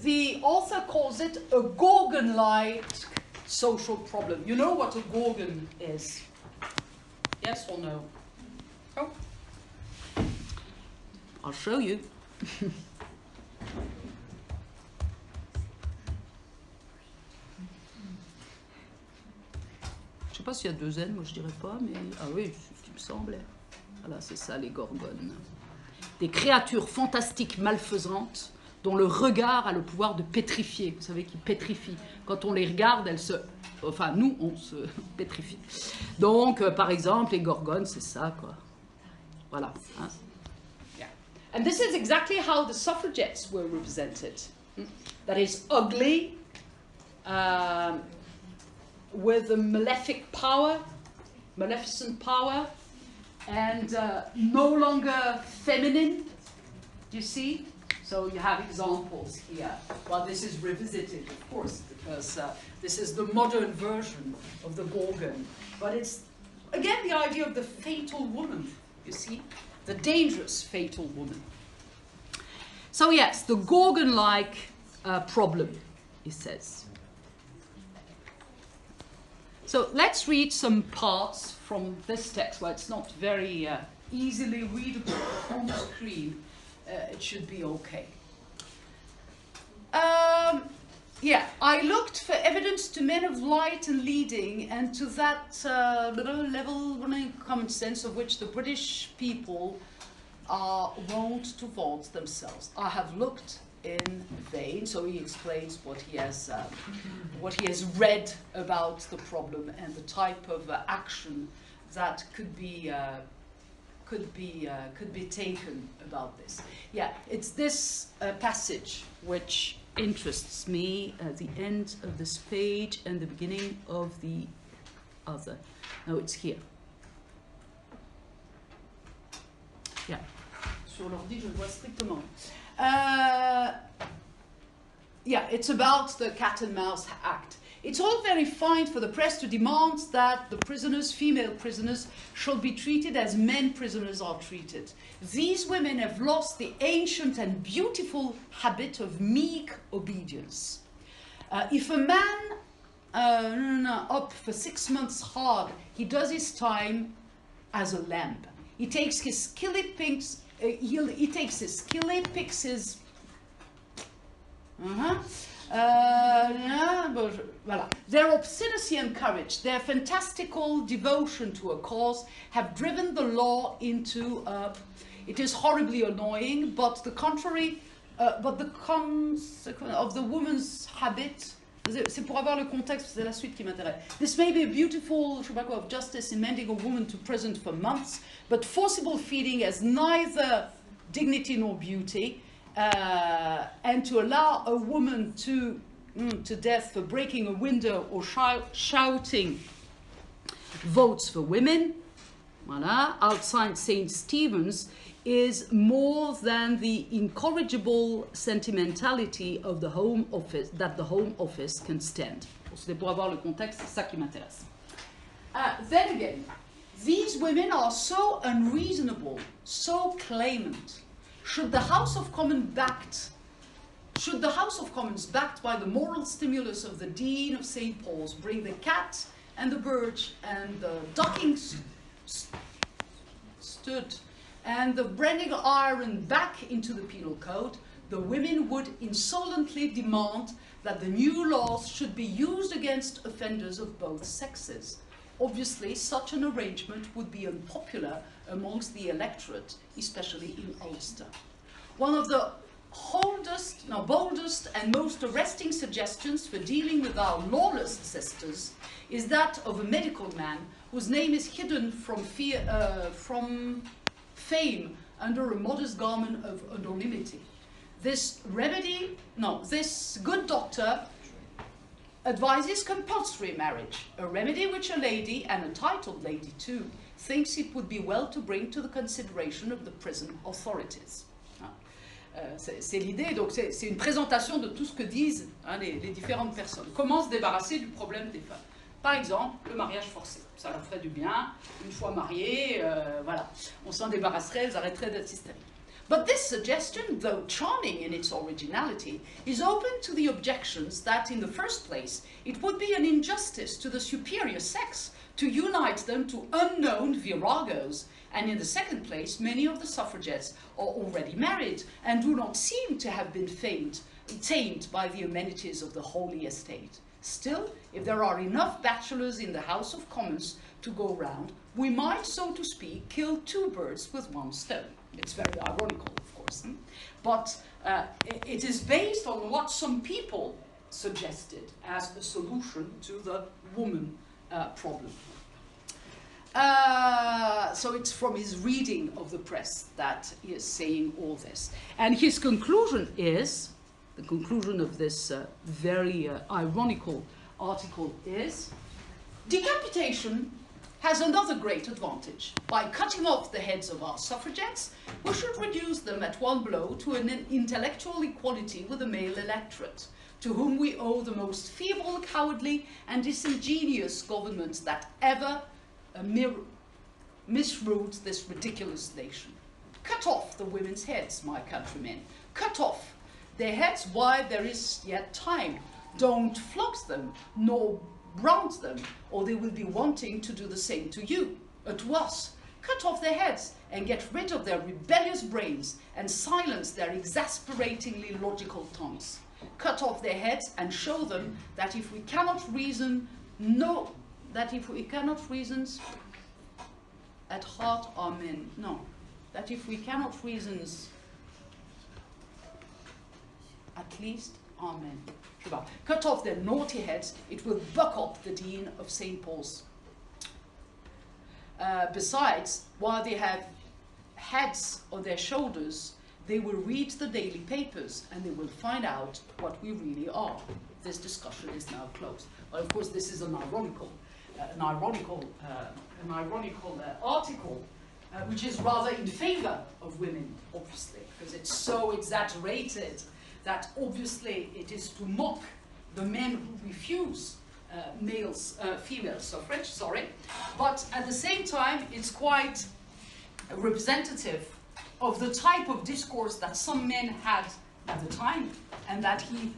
The author calls it a Gorgon-like social problem. You know what a Gorgon is? Yes or no? Oh. I'll show you. Je sais pas s'il y a deux N, moi je dirais pas, mais ah oui, c'est ce qui me semblait. Voilà, c'est ça les Gorgones. Des créatures fantastiques malfaisantes dont le regard a le pouvoir de pétrifier. Vous savez qu'ils pétrifient. Quand on les regarde, elles se... Enfin, nous, on se pétrifie. Donc, par exemple, les Gorgones, c'est ça, quoi. Voilà. Hein? Yeah. And this is exactly how the suffragettes were represented. That is ugly, with a maleficent power, and no longer feminine, you see? So you have examples here. Well, this is revisited, of course, because this is the modern version of the Gorgon. But it's, again, the idea of the fatal woman, you see? The dangerous fatal woman. So yes, the Gorgon-like problem, he says. So let's read some parts from this text. Well, it's not very easily readable on the screen. It should be okay. yeah, I looked for evidence to men of light and leading, and to that level of common sense of which the British people are wont to vaunt themselves. I have looked in vain. So he explains what he has read about the problem and the type of action that could be taken about this. Yeah, it's this passage which interests me at the end of this page and the beginning of the other. No, it's here. Yeah. Sur l'ordi, je le vois strictement. Yeah, it's about the Cat and Mouse Act. It's all very fine for the press to demand that the prisoners, female prisoners, shall be treated as men prisoners are treated. These women have lost the ancient and beautiful habit of meek obedience. If a man up for 6 months hard, he does his time as a lamb. He takes his skillet, picks his voilà. Their obstinacy and courage, their fantastical devotion to a cause have driven the law into it is horribly annoying, but the contrary, but the consequence of the woman's habit. C'est pour avoir le contexte, c'est la suite qui m'intéresse. This may be a beautiful, je sais pas quoi, of justice in mending a woman to prison for months, but forcible feeding has neither dignity nor beauty, and to allow a woman to death for breaking a window or shouting votes for women, voilà, outside St. Stephen's, is more than the incorrigible sentimentality of the Home Office that the Home Office can stand. C'est pour avoir le contexte, c'est ça qui m'intéresse. Then again, these women are so unreasonable, so clamant. Should the House of Commons backed by the moral stimulus of the Dean of St. Paul's bring the cat and the birch and the docking stood and the branding iron back into the penal code, the women would insolently demand that the new laws should be used against offenders of both sexes. Obviously, such an arrangement would be unpopular amongst the electorate, especially in Ulster. One of the boldest and most arresting suggestions for dealing with our lawless sisters is that of a medical man whose name is hidden from fame under a modest garment of anonymity. This good doctor advises compulsory marriage, a remedy which a lady, and a titled lady too, thinks it would be well to bring to the consideration of the prison authorities. C'est l'idée, donc c'est une présentation de tout ce que disent les différentes personnes. Comment se débarrasser du problème des femmes? Par exemple, le mariage forcé. Ça leur ferait du bien. Une fois mariées, voilà, on s'en débarrasserait, elles arrêteraient d'être hystériques. But this suggestion, though charming in its originality, is open to the objections that, in the first place, it would be an injustice to the superior sex to unite them to unknown viragos, and in the second place, many of the suffragettes are already married and do not seem to have been tamed by the amenities of the Holy Estate. Still, if there are enough bachelors in the House of Commons to go round, we might, so to speak, kill two birds with one stone. It's very ironical, of course, but it is based on what some people suggested as a solution to the woman problem. So it's from his reading of the press that he is saying all this. And his conclusion is, the conclusion of this very ironical article is, decapitation has another great advantage. By cutting off the heads of our suffragettes, we should reduce them at one blow to an intellectual equality with the male electorate, to whom we owe the most feeble, cowardly, and disingenuous government that ever misruled this ridiculous nation. Cut off the women's heads, my countrymen. Cut off their heads while there is yet time. Don't flog them, nor brand them, or they will be wanting to do the same to you, to us. Cut off their heads and get rid of their rebellious brains and silence their exasperatingly logical tongues. cut off their heads and show them that if we cannot reason, that if we cannot reason at heart are men. No, that if we cannot reason at least are men. Cut off their naughty heads, it will buck up the Dean of St. Paul's. Besides, while they have heads on their shoulders, they will read the daily papers and they will find out what we really are. This discussion is now closed. Well, of course, this is an ironical article, which is rather in favor of women, obviously, because it's so exaggerated that obviously it is to mock the men who refuse female suffrage, but at the same time it's quite representative of the type of discourse that some men had at the time, and that he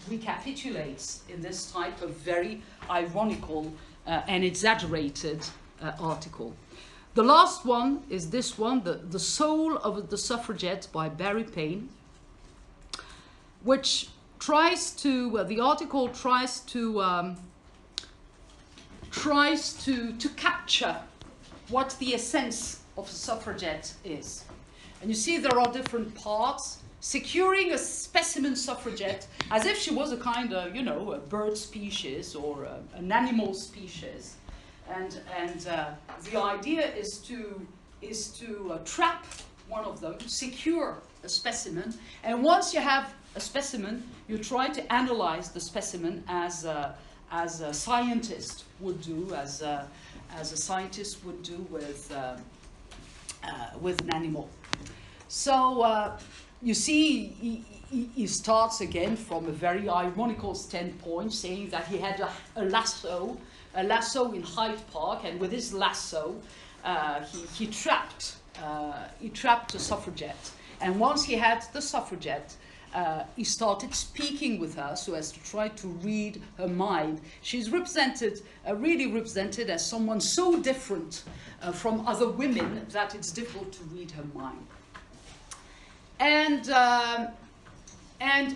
recapitulates in this type of very ironical and exaggerated article. The last one is this one, The Soul of the Suffragette by Barry Payne, which tries to, the article tries to capture what the essence of a suffragette is. And you see there are different parts. Securing a specimen suffragette as if she was a kind of, you know, a bird species or an animal species. And the idea is to trap one of them, secure a specimen, and once you have a specimen, you try to analyze the specimen as a scientist would do, as a scientist would do with an animal. So you see, he starts again from a very ironical standpoint, saying that he had a lasso in Hyde Park, and with his lasso, he trapped a suffragette. And once he had the suffragette, he started speaking with her so as to try to read her mind. She's really represented as someone so different from other women that it's difficult to read her mind. And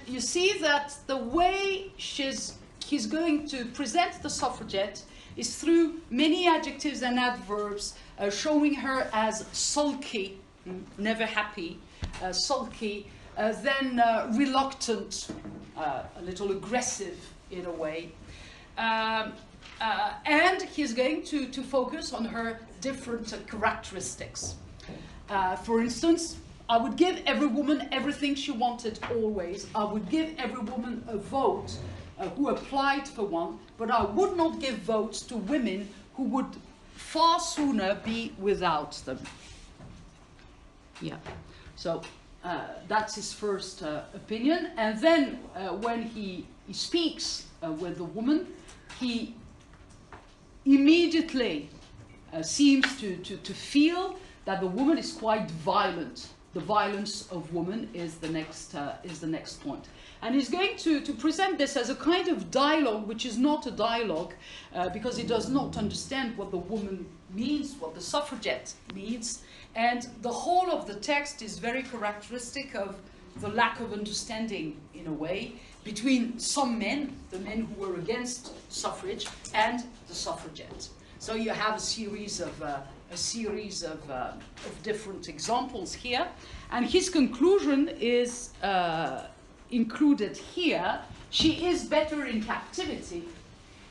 you see that the way he's going to present the suffragette is through many adjectives and adverbs, showing her as sulky, never happy, sulky, then reluctant, a little aggressive in a way. And he's going to focus on her different characteristics. For instance, I would give every woman everything she wanted always. I would give every woman a vote who applied for one, but I would not give votes to women who would far sooner be without them. Yeah, so that's his first opinion. And then when he speaks with the woman, he immediately seems to feel that the woman is quite violent. The violence of woman is the next point. And he's going to present this as a kind of dialogue, which is not a dialogue, because he does not understand what the woman means, what the suffragette means. And the whole of the text is very characteristic of the lack of understanding, in a way, between some men, the men who were against suffrage, and the suffragette. So you have a series of different examples here, and his conclusion is included here. She is better in captivity.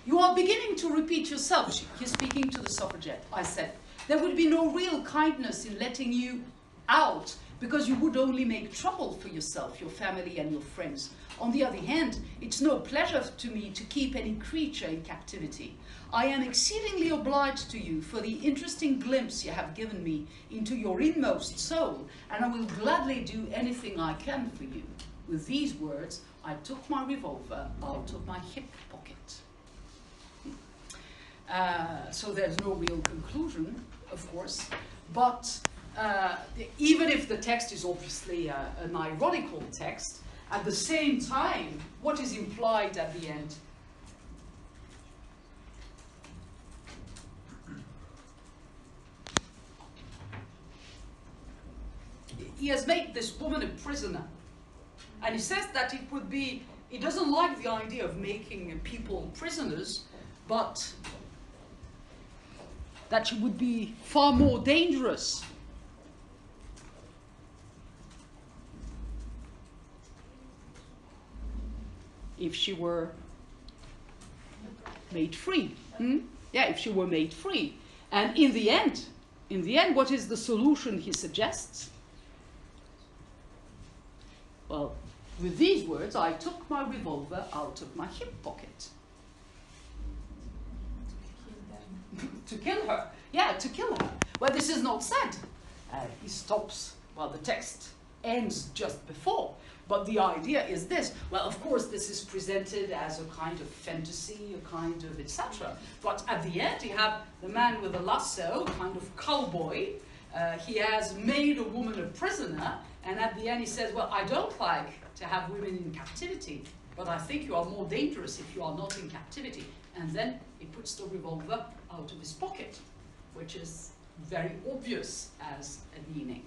You are beginning to repeat yourself. He's speaking to the suffragette. I said, there would be no real kindness in letting you out, because you would only make trouble for yourself, your family, and your friends. On the other hand, it's no pleasure to me to keep any creature in captivity. I am exceedingly obliged to you for the interesting glimpse you have given me into your inmost soul, and I will gladly do anything I can for you. With these words, I took my revolver out of my hip pocket. So there's no real conclusion, of course, but even if the text is obviously an ironical text, at the same time, what is implied at the end? He has made this woman a prisoner, And he says that it would be, he doesn't like the idea of making people prisoners, but that she would be far more dangerous if she were made free. Yeah, if she were made free. And in the end, what is the solution he suggests? Well, with these words, I took my revolver out of my hip pocket. To kill her. Yeah, to kill her. Well, this is not said. He stops, well, the text ends just before. But the idea is this. Well, of course, this is presented as a kind of fantasy, a kind of etc. But at the end, you have the man with a lasso, kind of cowboy. He has made a woman a prisoner. And at the end, he says, well, I don't like to have women in captivity, but I think you are more dangerous if you are not in captivity. And then he puts the revolver out of his pocket, which is very obvious as a meaning.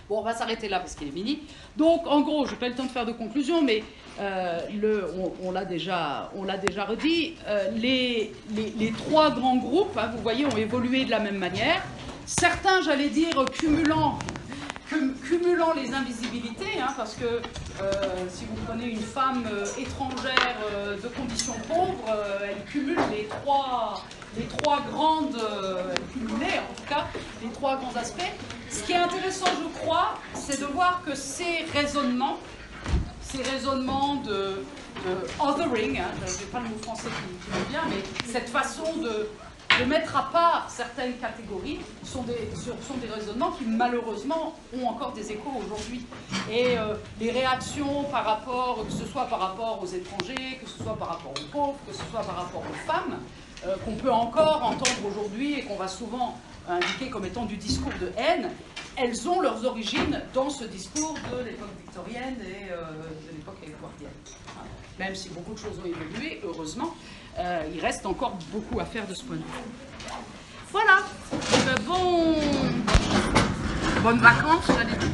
Bon, on va s'arrêter là parce qu'il est midi. Donc, en gros, je n'ai pas le temps de faire de conclusion, mais on l'a déjà redit. Les trois grands groupes, hein, vous voyez, ont évolué de la même manière. Certains, j'allais dire, cumulant les invisibilités, hein, parce que si vous prenez une femme étrangère de condition pauvre, elle cumule les trois grandes, cumulées en tout cas, les trois grands aspects. Ce qui est intéressant, je crois, c'est de voir que ces raisonnements de othering, hein, je n'ai pas le mot français qui me vient, mais cette façon de mettre à part certaines catégories sont des raisonnements qui malheureusement ont encore des échos aujourd'hui. Et les réactions par rapport, que ce soit par rapport aux étrangers, que ce soit par rapport aux pauvres, que ce soit par rapport aux femmes, qu'on peut encore entendre aujourd'hui et qu'on va souvent indiquer comme étant du discours de haine, elles ont leurs origines dans ce discours de l'époque victorienne et de l'époque édouardienne. Même si beaucoup de choses ont évolué, heureusement, il reste encore beaucoup à faire de ce point de vue. Voilà, bonnes vacances, j'allais dire.